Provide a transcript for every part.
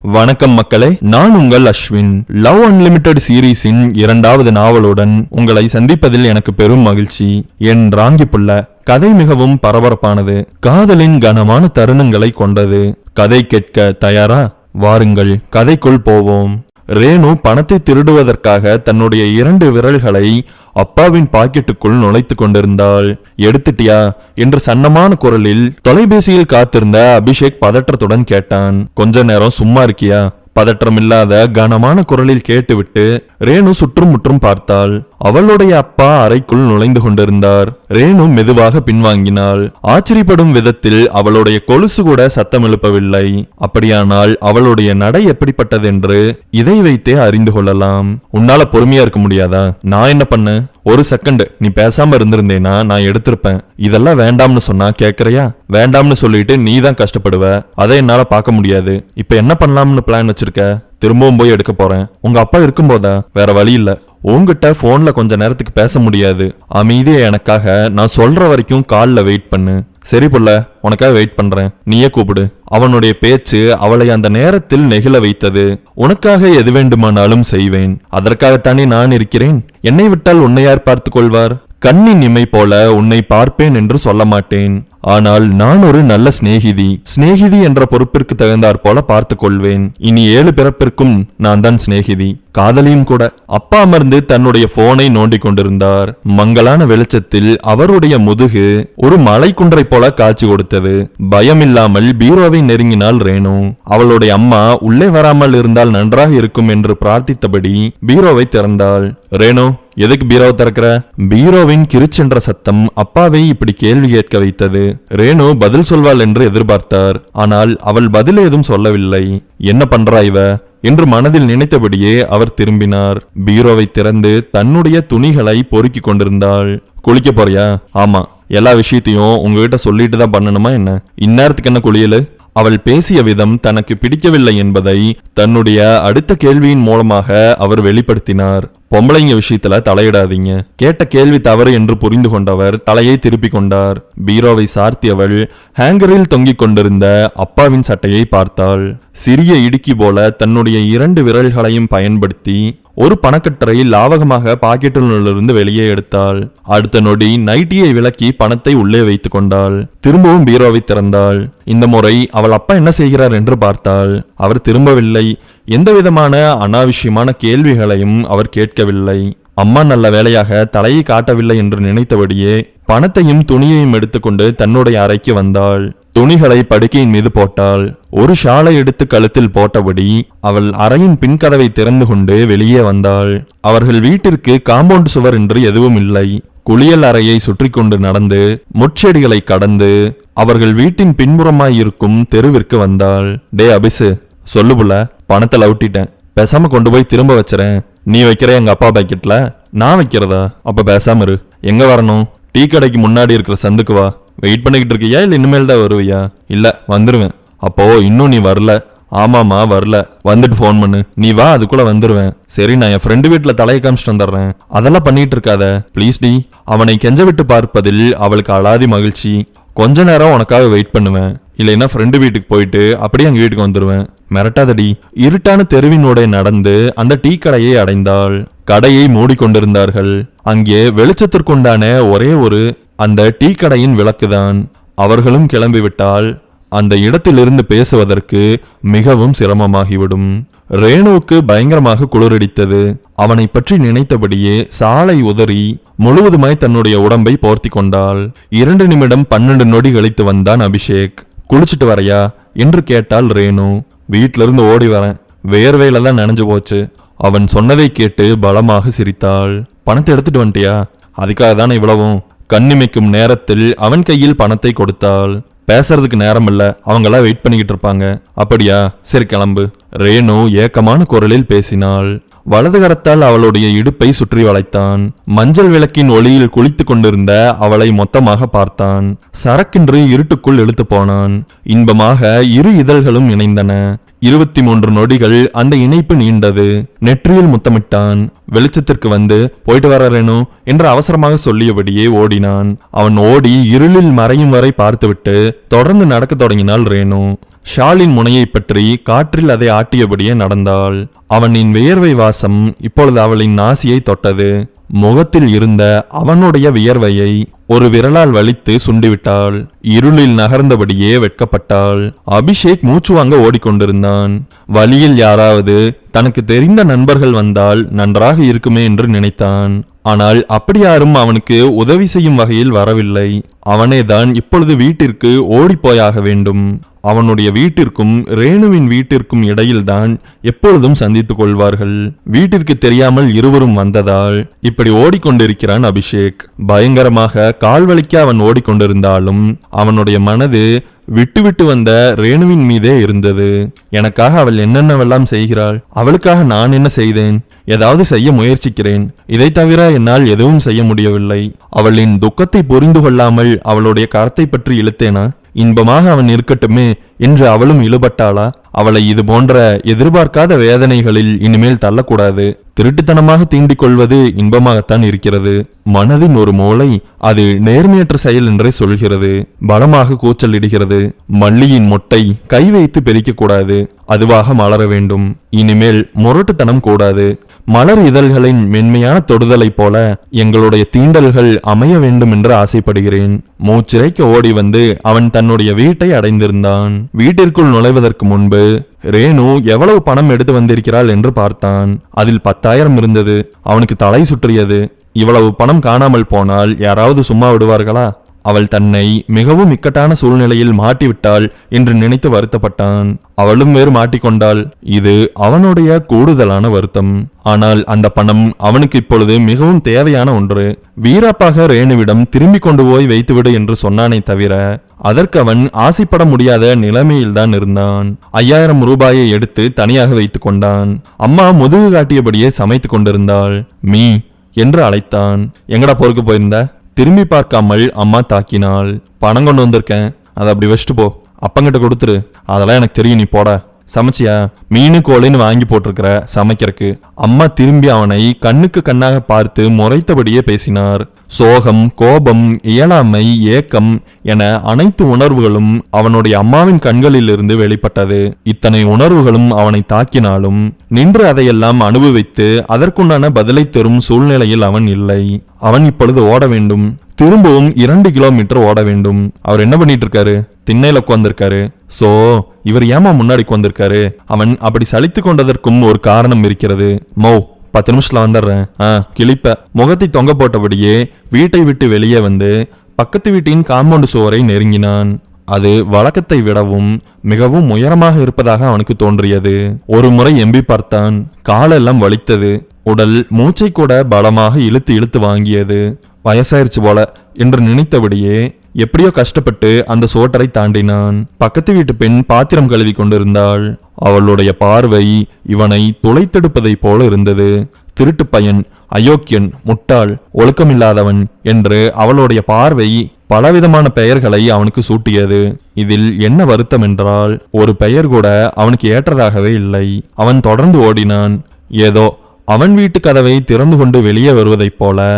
வணக்கம் மக்களே, நான் உங்கள் அஸ்வின். லவ் அன்லிமிட்டெட் சீரீஸின் 2வது நாவலுடன் உங்களை சந்திப்பதில் எனக்கு பெரும் மகிழ்ச்சி. என் ராங்கி புள்ள கதை மிகவும் பரபரப்பானது, காதலின் கனமான தருணங்களை கொண்டது. கதை கேட்க தயாரா? வாருங்கள், கதைக்குள் போவோம். ரேணு பணத்தை திருடுவதற்காக தன்னுடைய 2 விரல்களை அப்பாவின் பாக்கெட்டுக்குள் நுழைத்து கொண்டிருந்தாள். எடுத்துட்டியா என்று சன்னமான குரலில் தொலைபேசியில் காத்திருந்த அபிஷேக் பதற்றத்துடன் கேட்டான். கொஞ்ச நேரம் சும்மா இருக்கியா? பதற்றமில்லாத கனமான குரலில் கேட்டுவிட்டு ரேணு சுற்றும் முற்றும் பார்த்தாள். அவளுடைய அப்பா அறைக்குள் நுழைந்து கொண்டிருந்தார். ரேணு மெதுவாக பின்வாங்கினாள். ஆச்சரியப்படும் விதத்தில் அவளுடைய கொலுசு கூட சத்தம் எழுப்பவில்லை. அப்படியானால் அவளுடைய நடை எப்படிப்பட்டது என்று இதை வைத்தே அறிந்து கொள்ளலாம். உன்னால பொறுமையா இருக்க முடியாதா? நான் என்ன பண்ண? ஒரு செகண்ட் நீ பேசாம இருந்திருந்தேனா நான் எடுத்திருப்பேன். இதெல்லாம் வேண்டாம்னு சொன்னா கேக்குறியா? வேண்டாம்னு சொல்லிட்டு நீ தான் கஷ்டப்படுவ. அதை என்னால பார்க்க முடியாது. இப்ப என்ன பண்ணலாம்னு பிளான் வச்சிருக்க? திரும்பவும் போய் எடுக்க போறேன். உங்க அப்பா இருக்கும்போதா? வேற வழி இல்ல. உங்ககிட்ட போன்ல கொஞ்ச நேரத்துக்கு பேச முடியாது. அமைதியா எனக்காக நான் சொல்ற வரைக்கும் கால்ல வெயிட் பண்ணு. சரி புள்ள, உனக்காக வெயிட் பண்றேன். நீயே கூப்பிடு. அவனுடைய பேச்சு அவளை அந்த நேரத்தில் நெகிழ வைத்தது. உனக்காக எது வேண்டுமானாலும் செய்வேன். அதற்காகத்தானே நான் இருக்கிறேன். என்னை விட்டால் உன்னை யார் பார்த்துக் கொள்வார்? கண்ணின் இமை போல உன்னை பார்ப்பேன் என்று சொல்ல மாட்டேன். ஆனால் நான் ஒரு நல்ல சிநேகிதி என்ற பொறுப்பிற்கு தகுந்தாற் போல பார்த்துக் கொள்வேன். இனி 7 பிறப்பிற்கும் நான் தான் சிநேகிதி, காதலியும் கூட. அப்பா அமர்ந்து தன்னுடைய போனை நோண்டி கொண்டிருந்தார். மங்கலான வெளிச்சத்தில் அவருடைய முதுகு ஒரு மலை குன்றை போல காட்சி கொடுத்தது. பயமில்லாமல் பீரோவை நெருங்கினாள் ரேணு. அவளுடைய அம்மா உள்ளே வராமல் இருந்தால் நன்றாக இருக்கும் என்று பிரார்த்தித்தபடி பீரோவை திறந்தாள். ரேணு, எதுக்கு பீரோவை திறக்கிற? பீரோவின் கிரிச்சென்ற சத்தம் அப்பாவை இப்படி கேள்வி கேட்க வைத்தது. ரேணு பதில் சொல்வாள் என்று எதிர்பார்த்தார். ஆனால் அவள் பதில் ஏதும் சொல்லவில்லை. என்ன பண்றா இவ என்று மனதில் நினைத்தபடியே அவர் திரும்பினார். பீரோவை திறந்து தன்னுடைய துணிகளை பொறுக்கி கொண்டிருந்தாள். குளிக்க போறியா? ஆமா. எல்லா விஷயத்தையும் உங்ககிட்ட சொல்லிட்டு தான் பண்ணணுமா என்ன? இந்நேரத்துக்கு என்ன குளியலு? அவள் பேசிய விதம் தனக்கு பிடிக்கவில்லை என்பதை தன்னுடைய அடுத்த கேள்வியின் மூலமாக அவர் வெளிப்படுத்தினார். பொம்பளைங்க விஷயத்துல தலையிடாதீங்க. கேட்ட கேள்வி தவறு என்று புரிந்து கொண்டவர் தலையை திருப்பி கொண்டார். பீரோவை சார்த்தியவள் ஹேங்கரில் தொங்கிக் கொண்டிருந்த அப்பாவின் சட்டையை பார்த்தாள். சிறிய இடுக்கி போல தன்னுடைய 2 விரல்களையும் பயன்படுத்தி ஒரு பணக்கட்டரை லாவகமாக பாக்கெட்டிலிருந்து வெளியே எடுத்தாள். அடுத்த நொடி நைட்டியை விலக்கி பணத்தை உள்ளே வைத்துக் கொண்டாள். திரும்பவும் பீரோவை திறந்தாள். இந்த முறை அவள் அப்பா என்ன செய்கிறார் என்று பார்த்தாள். அவர் திரும்பவில்லை. எந்தவிதமான அனாவசியமான கேள்விகளையும் அவர் கேட்கவில்லை. அம்மா நல்ல வேளையாக தலையை காட்டவில்லை என்று நினைத்தபடியே பணத்தையும் துணியையும் எடுத்துக்கொண்டு தன்னுடைய அறைக்கு வந்தாள். துணிகளை படுக்கையின் மீது போட்டாள். ஒரு ஷாலை எடுத்து கழுத்தில் போட்டபடி அவள் அறையின் பின்கதவை திறந்து கொண்டு வெளியே வந்தாள். அவர்கள் வீட்டிற்கு காம்பவுண்ட் சுவர் என்று எதுவும் இல்லை. குளியல் அறையை சுற்றி கொண்டு நடந்து முட்செடிகளை கடந்து அவர்கள் வீட்டின் பின்புறமாய் இருக்கும் தெருவிற்கு வந்தாள். டே அபிசு, சொல்லு புள்ள, பணத்தை லவுட்டிட்டேன். பேசாம கொண்டு போய் திரும்ப வச்சுறேன். நீ வைக்கிற எங்க அப்பா பாக்கெட்ல? நான் வைக்கிறதா? அப்ப பேசாம இரு. எங்க வரணும்? டீ கடைக்கு முன்னாடி இருக்கிற சந்துக்கு வா. வெயிட் பண்ணிக்கிட்டு இருக்கியா இல்ல இனிமேல் தான் வருவியா? இல்ல, வந்துருவேன். அப்போ இன்னும் நீ வரல? ஆமாமா, வரல. வந்துட்டு போன் பண்ணு. நீ வா, அதுக்குள்ள வந்துருவேன். சரி, நான் என் ஃப்ரெண்டு வீட்டுல தலையை காமிச்சிட்டு வந்துடுறேன். அதெல்லாம் பண்ணிட்டு இருக்காத பிளீஸ் டி. அவனை கெஞ்ச விட்டு பார்ப்பதில் அவளுக்கு அலாதி மகிழ்ச்சி. கொஞ்ச நேரம் உனக்காக வெயிட் பண்ணுவேன். இல்லைன்னா ஃப்ரெண்டு வீட்டுக்கு போயிட்டு அப்படியே எங்க வீட்டுக்கு வந்துருவேன். மிரட்டாதடி. இருட்டான தெருவினோட நடந்து அந்த டீ கடையை அடைந்தாள். கடையை மூடிக்கொண்டிருந்தார்கள். அங்கே வெளிச்சத்திற்குண்டான ஒரே ஒரு அந்த டீ கடையின் விளக்குதான். அவர்களும் கிளம்பிவிட்டால் அந்த இடத்திலிருந்து பேசுவதற்கு மிகவும் சிரமமாகிவிடும். ரேணுவுக்கு பயங்கரமாக குளிரடித்தது. அவனை பற்றி நினைத்தபடியே சாலை உதறி முழுவதுமாய் தன்னுடைய உடம்பை போர்த்தி கொண்டாள். 2 நிமிடம் 12 நொடி கழித்து வந்தான் அபிஷேக். குளிச்சுட்டு வரையா என்று கேட்டாள் ரேணு. வீட்டில இருந்து ஓடி வரேன், வேர்வையில தான் நனைஞ்சு போச்சு. அவன் சொன்னதை கேட்டு பலமாக சிரித்தாள். பணத்தை எடுத்துட்டு வந்துட்டியா? அதுக்காக தானே இவ்வளவும். கண்ணிமைக்கும் நேரத்தில் அவன் கையில் பணத்தை கொடுத்தாள். பேசுறதுக்கு நேரம் இல்ல, அவங்களாம் வெயிட் பண்ணிக்கிட்டு இருப்பாங்க. அப்படியா? சரி, கிளம்பு. ரேணு ஏக்கமான குரலில் பேசினாள். வலது கரத்தால் அவளுடைய இடுப்பை சுற்றி வளைத்தான். மஞ்சள் விளக்கின் ஒளியில் குளித்து கொண்டிருந்த அவளை மொத்தமாக பார்த்தான். சரக்கென்று இருட்டுக்குள் இழுத்து போனான். இன்பமாக 2 இதழ்களும் இணைந்தன. 23 நொடிகள் அந்த இணைப்பு நீண்டது. நெற்றியில் முத்தமிட்டான். வெளிச்சத்திற்கு வந்து போயிட்டு வர ரேணு என்று அவசரமாக சொல்லியபடியே ஓடினான். அவன் ஓடி இருளில் மறையும் வரை பார்த்துவிட்டு தொடர்ந்து நடக்க தொடங்கினாள் ரேணு. ஷாலின் முனையை பற்றி காற்றில் அதை ஆட்டியபடியே நடந்தாள். அவனின் வியர்வை வாசம் இப்பொழுது அவளின் நாசியை தொட்டது. முகத்தில் இருந்த அவனுடைய வியர்வையை ஒரு விரலால் வலித்து சுண்டிவிட்டாள். இருளில் நகர்ந்தபடியே வெட்கப்பட்டாள். அபிஷேக் மூச்சு வாங்க ஓடிக்கொண்டிருந்தான். வழியில் யாராவது தனக்கு தெரிந்த நண்பர்கள் வந்தால் நன்றாக இருக்குமே என்று நினைத்தான். ஆனால் அப்படி யாரும் அவனுக்கு உதவி செய்யும் வகையில் வரவில்லை. அவனேதான் இப்பொழுது வீட்டிற்கு ஓடிப்போயாக வேண்டும். அவனுடைய வீட்டிற்கும் ரேணுவின் வீட்டிற்கும் இடையில்தான் எப்பொழுதும் சந்தித்துக் கொள்வார்கள். வீட்டிற்கு தெரியாமல் இருவரும் வந்ததால் இப்படி ஓடிக்கொண்டிருக்கிறான் அபிஷேக். பயங்கரமாக கால்வலிக்க அவன் ஓடிக்கொண்டிருந்தாலும் அவனுடைய மனது விட்டு வந்த ரேணுவின் மீதே இருந்தது. எனக்காக அவள் என்னென்னவெல்லாம் செய்கிறாள், அவளுக்காக நான் என்ன செய்தேன்? ஏதாவது செய்ய முயற்சிக்கிறேன். இதை தவிர என்னால் எதுவும் செய்ய முடியவில்லை. அவளின் துக்கத்தை புரிந்து கொள்ளாமல் அவளுடைய கரத்தை பற்றி இழுத்தேனா? இன்பமாக அவன் இருக்கட்டுமே என்று அவளும் இழுபட்டாளா? அவளை இது போன்ற எதிர்பார்க்காத வேதனைகளில் இனிமேல் தள்ளக்கூடாது. திருட்டுத்தனமாக தீண்டிக் கொள்வது இன்பமாகத்தான் இருக்கிறது. மனதின் ஒரு மூளை அது நேர்மையற்ற செயல் என்றே சொல்கிறது. பலமாக கூச்சல் இடுகிறது. மல்லியின் மொட்டை கை வைத்து பெரிக்க கூடாது, அதுவாக மலர வேண்டும். இனிமேல் முரட்டுத்தனம் கூடாது. மலர் இதழ்களின் மென்மையான தொடுதலைப் போல எங்களுடைய தீண்டல்கள் அமைய வேண்டும் என்று ஆசைப்படுகிறேன். மூச்சிறைக்க ஓடி வந்து அவன் தன்னுடைய வீட்டை அடைந்திருந்தான். வீட்டிற்குள் நுழைவதற்கு முன்பு ரேணு எவ்வளவு பணம் எடுத்து வந்திருக்கிறாள் என்று பார்த்தான். அதில் 10,000 இருந்தது. அவனுக்கு தலை சுற்றியது. இவ்வளவு பணம் காணாமல் போனால் யாராவது சும்மா விடுவார்களா? அவள் தன்னை மிகவும் இக்கட்டான சூழ்நிலையில் மாட்டிவிட்டாள் என்று நினைத்து வருத்தப்பட்டான். அவளும் வேறு மாட்டிக்கொண்டாள். இது அவனுடைய கூடுதலான வருத்தம். ஆனால் அந்த பணம் அவனுக்கு இப்பொழுது மிகவும் தேவையான ஒன்று. வீராப்பாக ரேணுவிடம் திரும்பி கொண்டு போய் வைத்துவிடு என்று சொன்னானே தவிர அதற்கு அவன் ஆசைப்பட முடியாத நிலைமையில்தான் இருந்தான். 5,000 ரூபாயை எடுத்து தனியாக வைத்துக் கொண்டான். அம்மா முதுகு காட்டியபடியே சமைத்துக் கொண்டிருந்தாள். மீ என்று அழைத்தான். எங்கடா போருக்கு போயிருந்த? திரும்பி பார்க்காமல் அம்மா தாக்கினாள். பணம் கொண்டு வந்திருக்கேன், அதை அப்படி வச்சுட்டு போ. அப்பங்கிட்ட கொடுத்துரு. அதெல்லாம் எனக்கு தெரியும், நீ போட. சமைச்சியா? மீனு கோழின்னு வாங்கி போட்டிருக்கிற சமைக்கிறதுக்கு. அம்மா திரும்பி அவனை கண்ணுக்கு கண்ணாக பார்த்து முறைத்தபடியே பேசினார். சோகம், கோபம், இயலாமை, ஏக்கம் என அனைத்து உணர்வுகளும் அவனுடைய அம்மாவின் கண்களிலிருந்து வெளிப்பட்டது. இத்தனை உணர்வுகளும் அவனை தாக்கினாலும் நின்று அதையெல்லாம் அனுபவித்து அதற்குண்டான பதிலை தரும் சூழ்நிலையில் அவன் இல்லை. அவன் இப்பொழுது ஓட வேண்டும். திரும்பவும் 2 கிலோமீட்டர் ஓட வேண்டும். அவர் என்ன பண்ணிட்டு இருக்காரு? திண்ணையில உட்கார்ந்திருக்காரு. சோ இவர் ஏமா முன்னாடி உட்கார்ந்திருக்காரு? அவன் அப்படி சலித்து கொண்டதற்கும் ஒரு காரணம் இருக்கிறது. மோ 10 நிமிஷத்துல வந்துடுறேன். கிளிப்ப முகத்தை தொங்க போட்டபடியே வீட்டை விட்டு வெளியே வந்து பக்கத்து வீட்டின் காம்பவுண்டு சுவரை நெருங்கினான். அது வழக்கத்தை விடவும் மிகவும் உயரமாக இருப்பதாக அவனுக்கு தோன்றியது. ஒரு முறை எம்பி பார்த்தான். காலெல்லாம் வலித்தது. உடல் மூச்சை கூட பலமாக இழுத்து இழுத்து வாங்கியது. வயசாயிருச்சு போல என்று நினைத்தபடியே எப்படியோ கஷ்டப்பட்டு அந்த சோட்டரை தாண்டினான். பக்கத்து வீட்டு பெண் பாத்திரம் கழுவி கொண்டிருந்தாள். அவளுடைய பார்வை இவனை துளைத்தெடுப்பதை போல இருந்தது. திருட்டு பையன், அயோக்கியன், முட்டாள், ஒழுக்கமில்லாதவன் என்று அவளுடைய பார்வை பலவிதமான பெயர்களை அவனுக்கு சூட்டியது. இதில் என்ன வருத்தம் என்றால் ஒரு பெயர் கூட அவனுக்கு ஏற்றதாகவே இல்லை. அவன் தொடர்ந்து ஓடினான். ஏதோ அவன் வீட்டு கதவை திறந்து கொண்டு வெளியே வருவதைப் போல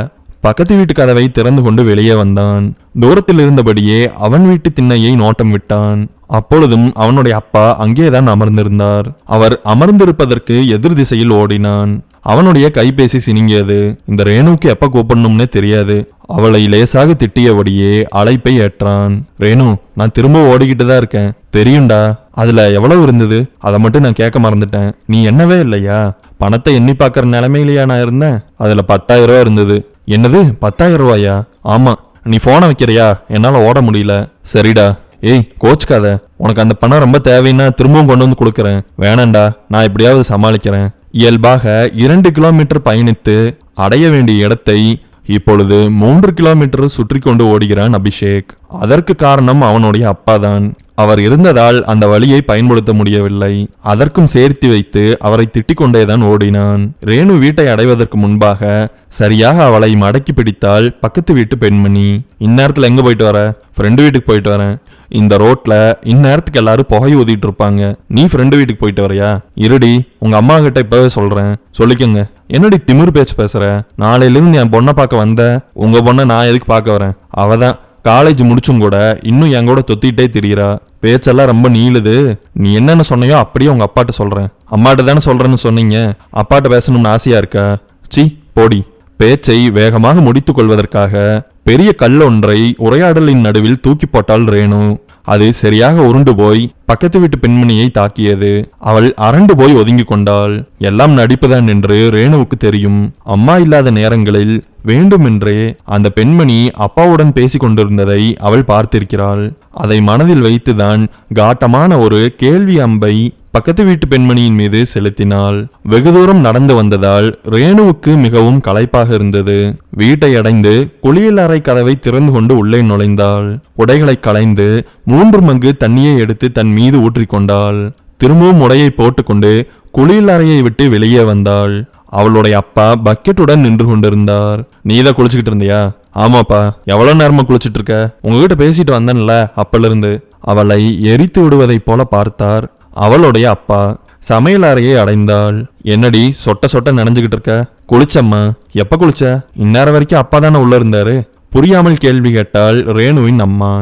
பக்கத்து வீட்டு கதவை திறந்து கொண்டு வெளியே வந்தான். தூரத்தில் இருந்தபடியே அவன் வீட்டு திண்ணையை நோட்டம் விட்டான். அப்பொழுதும் அவனுடைய அப்பா அங்கேதான் அமர்ந்திருந்தார். அவர் அமர்ந்திருப்பதற்கு எதிர் திசையில் ஓடினான். அவனுடைய கைபேசி சினிங்கியது. இந்த ரேணுக்கு எப்ப கூப்பிடணும்னே தெரியாது. அவளை லேசாக திட்டியபடியே அழைப்பை ஏற்றான். ரேணு, நான் திரும்ப ஓடிக்கிட்டு தான் இருக்கேன். தெரியும்டா. அதுல எவ்வளவு இருந்தது? அதை மட்டும் நான் கேட்க மறந்துட்டேன். நீ என்னவே இல்லையா? பணத்தை எண்ணி பார்க்கற நிலைமையிலையா நான் இருந்தேன்? அதுல 10,000 ரூபாய் இருந்தது. என்னது 10,000 ரூபாயா? ஆமா. நீ போனை வைக்கிறியா? என்னால ஓட முடியல. சரிடா. ஏய், கோச்சுக்காத. உனக்கு அந்த பணம் ரொம்ப தேவைன்னா திரும்பவும் கொண்டு வந்து கொடுக்கறேன். வேணாண்டா, நான் எப்படியாவது சமாளிக்கிறேன். இயல்பாக 2 கிலோமீட்டர் பயணித்து அடைய வேண்டிய இடத்தை இப்பொழுது 3 கிலோமீட்டர் சுற்றி கொண்டு ஓடுகிறான் அபிஷேக். அதற்கு காரணம் அவனுடைய அப்பாதான். அவர் இருந்ததால் அந்த வழியை பயன்படுத்த முடியவில்லை. அதற்கும் சேர்த்து வைத்து அவரை திட்டிக் கொண்டேதான் ஓடினான். ரேணு வீட்டை அடைவதற்கு முன்பாக சரியாக அவளை மடக்கி பிடித்தாள் பக்கத்து வீட்டு பெண்மணி. இந்நேரத்துல எங்க போயிட்டு வர? ஃப்ரெண்டு வீட்டுக்கு போயிட்டு வரேன். இந்த ரோட்ல இந்நேரத்துக்கு எல்லாரும் புகை ஊதிட்டு இருப்பாங்க. நீ ஃப்ரெண்டு வீட்டுக்கு போயிட்டு வரையா? இருடி, உங்க அம்மா கிட்ட இப்பவே சொல்றேன், சொல்லிக்கங்க. என்னடி திமிரு பேச்சு பேசுற? நாளையிலிருந்து என் பொண்ணை பார்க்க வந்த, உங்க பொண்ணை நான் எதுக்கு பார்க்க வரேன்? அவதான் காலேஜ் முடிச்சும் கூட இன்னும் என் கூட தொத்திட்டே திரியிறா. பேச்செல்லாம் ரொம்ப நீளுது. நீ என்னென்ன சொன்னையோ அப்படியே உங்க அப்பாட்ட சொல்றேன். அம்மாட்ட தானே சொல்றேன்னு சொன்னீங்க, அப்பாட்ட பேசணும்னு ஆசையா இருக்கா? சி போடி. பேச்சை வேகமாக முடித்துக் கொள்வதற்காக பெரிய கல்லொன்றை உரையாடலின் நடுவில் தூக்கி போட்டாள் ரேணு. அது சரியாக உருண்டு போய் பக்கத்து வீட்டு பெண்மணியை தாக்கியது. அவள் அரண்டு போய் ஒதுங்கி கொண்டாள். எல்லாம் நடிப்புதான் என்று ரேணுவுக்கு தெரியும். அம்மா இல்லாத நேரங்களில் வேண்டுமென்றே அந்த பெண்மணி அப்பாவுடன் பேசிக் கொண்டிருந்ததை அவள் பார்த்திருக்கிறாள். அதை மனதில் வைத்துதான் காட்டமான ஒரு கேள்வி அம்பை பக்கத்து வீட்டு பெண்மணியின் மீது செலுத்தினாள். வெகு தூரம் நடந்து வந்ததால் ரேணுவுக்கு மிகவும் களைப்பாக இருந்தது. வீட்டை அடைந்து குளியல் அறை கதவை திறந்து கொண்டு உள்ளே நுழைந்தாள். உடைகளை களைந்து 3 மங்கு தண்ணியை எடுத்து தன் மீது ஊற்றிக்கொண்டாள். திரும்பவும் உடையை போட்டுக்கொண்டு குளியல் அறையை விட்டு வெளியே வந்தாள். அவளுடைய அப்பா பக்கெட்டுடன் நின்று கொண்டிருந்தார். நீதான் குளிச்சுக்கிட்டு இருந்தியா? ஆமாப்பா. எவ்வளவு நேரமா குளிச்சுட்டு இருக்க? உங்ககிட்ட பேசிட்டு வந்தேன்ல அப்பல இருந்து. அவளை எரித்து விடுவதைப் போல பார்த்தார் அவளுடைய அப்பா. சமையல் அறையை அடைந்தாள். என்னடி சொட்ட சொட்ட நனைஞ்சுகிட்டு இருக்க? குளிச்சம்மா. எப்ப குளிச்ச? இந்நேரம் வரைக்கும் அப்பா தானே உள்ள இருந்தாரு. புரியாமல் கேள்வி கேட்டாள் ரேணுவின் அம்மா.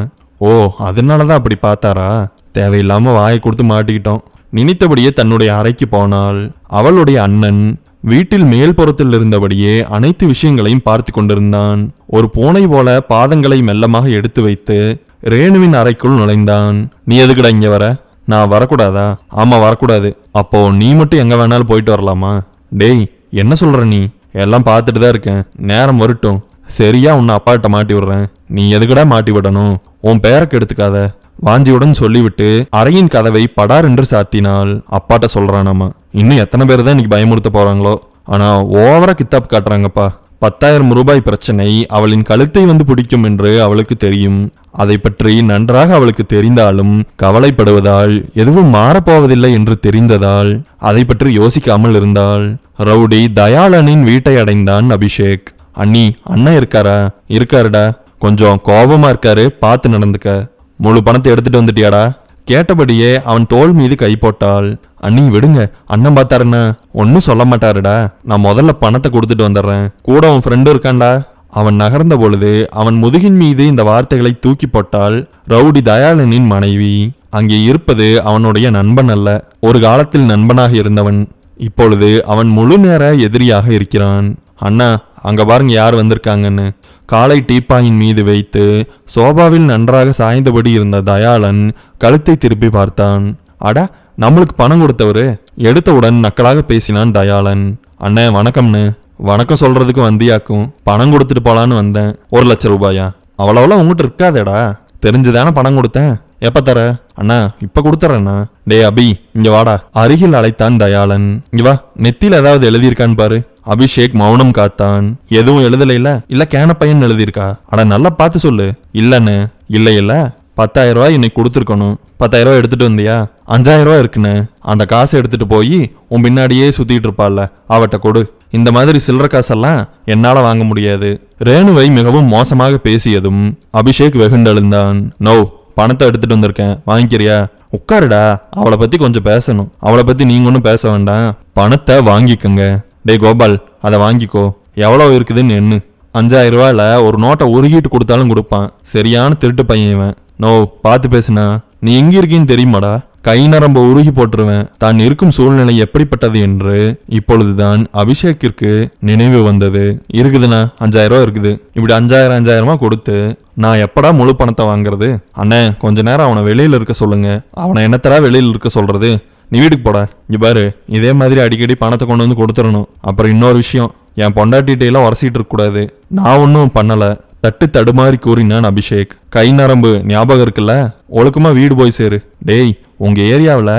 ஓ, அதனாலதான் அப்படி பார்த்தாரா? தேவையில்லாம வாயை கொடுத்து மாட்டிக்கிட்டோம். நினைத்தபடியே தன்னுடைய அறைக்கு போனாள். அவளுடைய அண்ணன் வீட்டில் மேல்புறத்தில் இருந்தபடியே அனைத்து விஷயங்களையும் பார்த்து கொண்டிருந்தான். ஒரு பூனை போல பாதங்களை மெல்லமாக எடுத்து வைத்து ரேணுவின் அறைக்குள் நுழைந்தான். நீ எதுக்குடா இங்க வர? நான் வரக்கூடாதா? ஆமா, வரக்கூடாது. அப்போ நீ மட்டும் எங்க வேணாலும் போயிட்டு வரலாமா? டேய், என்ன சொல்ற நீ? எல்லாம் பார்த்துட்டு தான் இருக்கேன். நேரம் வரட்டும், சரியா உன்னை அப்பாட்ட மாட்டி விடுறேன். நீ எதுக்குடா மாட்டி விடணும்? உன் பேரக்கு எடுத்துக்காத. வாஞ்சியுடன் சொல்லிவிட்டு அறையின் கதவை படார் என்று சாத்தினாள். அப்பாட்ட சொல்றானாமா. இன்னும் எத்தனை பேர் தான் இன்னைக்கு பயமுறுத்த போறாங்களோ. ஆனா ஓவரா கித்தாப் காட்டுறாங்கப்பா. 10,000 ரூபாய் பிரச்சனை அவளின் கழுத்தை வந்து பிடிக்கும் என்று அவளுக்கு தெரியும். அதை பற்றி நன்றாக அவளுக்கு தெரிந்தாலும் கவலைப்படுவதால் எதுவும் மாறப்போவதில்லை என்று தெரிந்ததால் அதை பற்றி யோசிக்காமல் இருந்தாள். ரவுடி தயாளனின் வீட்டை அடைந்தான் அபிஷேக். அண்ணி, அண்ணன் இருக்காரா? இருக்காருடா. கொஞ்சம் கோபமா இருக்காரு, பார்த்து நடந்துக்க. முழு பணத்தை எடுத்துட்டு வந்துட்டியாடா? கேட்டபடியே அவன் தோள் மீது கை போட்டாள். அண்ணி விடுங்க, அண்ணன் பார்த்தாருன்னா ஒன்னும் சொல்ல மாட்டாருடா. நான் முதல்ல பணத்தை கொடுத்துட்டு வந்துடுறேன். கூட உன் ஃப்ரெண்டு இருக்காண்டா. அவன் நகர்ந்த பொழுது அவன் முதுகின் மீது இந்த வார்த்தைகளை தூக்கி போட்டாள் ரவுடி தயாளனின் மனைவி. அங்கே இருப்பது அவனுடைய நண்பன் அல்ல, ஒரு காலத்தில் நண்பனாக இருந்தவன். இப்பொழுது அவன் முழு நேர எதிரியாக இருக்கிறான். அண்ணா, அங்க பாருங்க யார் வந்திருக்காங்கன்னு. காலை டீப்பாயின் மீது வைத்து சோபாவில் நன்றாக சாய்ந்தபடி இருந்த தயாளன் கழுத்தை திருப்பி பார்த்தான். அடா, நம்மளுக்கு பணம் கொடுத்தவரு. எடுத்தவுடன் நக்கலாக பேசினான் தயாளன். அண்ணே வணக்கம்னு. வணக்கம் சொல்றதுக்கு வந்தியாக்கும். பணம் கொடுத்துட்டு போலான்னு வந்தேன். 1 லட்சம் ரூபாயா? அவ்வளவுலாம் உங்ககிட்ட இருக்காதேடா. தெரிஞ்சுதானே பணம் கொடுத்தேன். எப்ப தர? அண்ணா, இப்ப கொடுத்துறேண்ணா. டே அபி, இங்க வாடா. அருகில் அழைத்தான் தயாளன். இங்க வா, நெத்தியில் ஏதாவது எழுதியிருக்கான்னு பாரு. அபிஷேக் மௌனம் காத்தான். எதுவும் எழுதல இல்ல கேனப்பையன் எழுதியிருக்கா? அட நல்லா பார்த்து சொல்லு. இல்லன்னு. இல்ல 10,000 ரூபாய் இன்னைக்கு கொடுத்துருக்கணும். 10,000 ரூபாய் எடுத்துட்டு வந்தியா? 5,000 ரூபாய் இருக்குன்னு. அந்த காசை எடுத்துட்டு போய் உன் பின்னாடியே சுத்திட்டு இருப்பாள்ல, அவட்ட கொடு. இந்த மாதிரி சில்லற காசெல்லாம் என்னால வாங்க முடியாது. ரேணுவை மிகவும் மோசமாக பேசியதும் அபிஷேக் வெகுண்டெழுந்தான். நோ, பணத்தை எடுத்துட்டு வந்திருக்கேன், வாங்கிக்கிறியா? உட்காருடா, அவளை பத்தி கொஞ்சம் பேசணும். அவளை பத்தி நீங்க ஒன்னும் பேச வேண்டாம். பணத்தை வாங்கிக்கங்க. டே கோபால், அதை வாங்கிக்கோ. எவ்வளவு இருக்குதுன்னு எண்ணு. 5,000 ரூபாயில ஒரு நோட்டை உருகிட்டு கொடுத்தாலும் கொடுப்பான். சரியான திருட்டு பையன் இவன். நோ, பார்த்து பேசுனா. நீ எங்க இருக்கீன்னு தெரியுமாடா? கை நரம்ப உருகி போட்டுருவேன். தான் இருக்கும் சூழ்நிலை எப்படிப்பட்டது என்று இப்பொழுதுதான் அபிஷேக்கிற்கு நினைவு வந்தது. இருக்குதுண்ணா, 5,000 ரூபா இருக்குது. இப்படி 5,000 கொடுத்து நான் எப்படா முழு பணத்தை வாங்குறது? அண்ணே, கொஞ்ச நேரம் அவனை வெளியில இருக்க சொல்லுங்க. அவனை என்னத்தரா வெளியில இருக்க சொல்றது? நீ வீட்டுக்கு போட. இங்க பாரு, இதே மாதிரி அடிக்கடி பணத்தை கொண்டு வந்து கொடுத்துடணும். அப்புறம் இன்னொரு விஷயம், என் பொண்டாட்டிகிட்டையெல்லாம் உரசிட்டு இருக்க கூடாது. நான் ஒன்னும் பண்ணல. தட்டு தடுமாறி கூறினான் அபிஷேக். கை நரம்பு ஞாபகம் இருக்குல்ல? ஒழுக்கமா வீடு போய் சேரு. டேய், உங்க ஏரியாவில்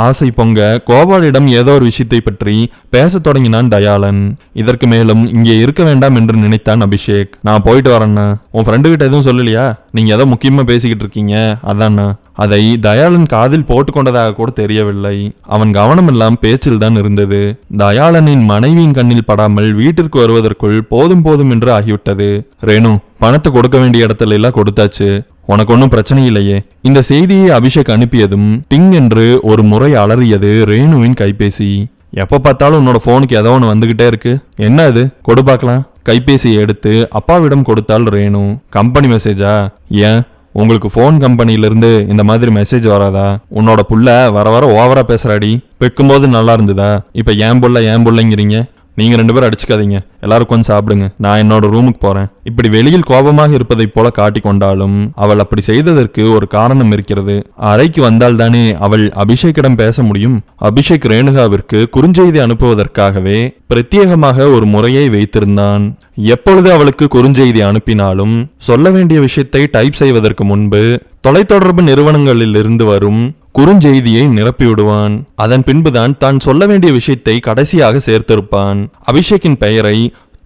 ஆசை பொங்க கோபாலிடம் ஏதோ ஒரு விஷயத்தை பற்றி பேச தொடங்கினான் தயாளன். இதற்கு மேலும் இங்கே இருக்க வேண்டாம் என்று நினைத்தான் அபிஷேக். நான் போயிட்டு வரேன்னா. உன் ஃப்ரெண்டு கிட்ட எதுவும் சொல்லலையா? நீங்க ஏதோ முக்கியமா பேசிக்கிட்டு இருக்கீங்க, அதான்னா. அதை தயாளன் காதில் போட்டுக்கொண்டதாக கூட தெரியவில்லை. அவன் கவனம் எல்லாம் பேச்சில் தான் இருந்தது. தயாளனின் மனைவியின் கண்ணில் படாமல் வீட்டிற்கு வருவதற்குள் போதும் போதும் என்று ஆகிவிட்டது. ரேணு, பணத்தை கொடுக்க வேண்டிய இடத்துல எல்லாம் கொடுத்தாச்சு. உனக்கு ஒன்னும் பிரச்சனை இல்லையே. இந்த செய்தியை அபிஷேக் அனுப்பியதும் டிங் என்று ஒரு முறை அலறியது ரேணுவின் கைபேசி. எப்ப பார்த்தாலும் உன்னோட போனுக்கு ஏதோ ஒன்று வந்துகிட்டே இருக்கு. என்ன அது, கொடு பார்க்கலாம். கைபேசியை எடுத்து அப்பாவிடம் கொடுத்தாள் ரேணு. கம்பெனி மெசேஜா? ஏன் உங்களுக்கு போன் கம்பெனியிலிருந்து இந்த மாதிரி மெசேஜ் வராதா? உன்னோட புள்ள வர வர ஓவரா பேசுறாடி. வைக்கும்போது நல்லா இருந்ததா, இப்ப ஏன் புள்ளைங்கிறீங்க? நீங்க 2 பேரும் அடிச்சுக்காதீங்க, எல்லாரும் கொஞ்சம் சாப்பிடுங்க, நான் என்னோட ரூமுக்கு போறேன். இப்படி வெளியில் கோபமாக இருப்பதைப் போல காட்டிக் கொண்டாலும் அவள் அப்படி செய்ததற்கு ஒரு காரணம் இருக்கிறது. அறைக்கு வந்தால் தானே அவள் அபிஷேக்கிடம் பேச முடியும். அபிஷேக் ரேணுகாவிற்கு குறுஞ்செய்தி அனுப்புவதற்காகவே பிரத்யேகமாக ஒரு முறையை வைத்திருந்தான். எப்பொழுது அவளுக்கு குறுஞ்செய்தி அனுப்பினாலும் சொல்ல வேண்டிய விஷயத்தை டைப் செய்வதற்கு முன்பு தொலைத்தொடர்பு நிறுவனங்களில் இருந்து வரும் குறுஞ்செய்தியை நிரப்பிவிடுவான். அதன் பின்புதான் தான் சொல்ல வேண்டிய விஷயத்தை கடைசியாக சேர்த்திருப்பான். அபிஷேக்கின் பெயரை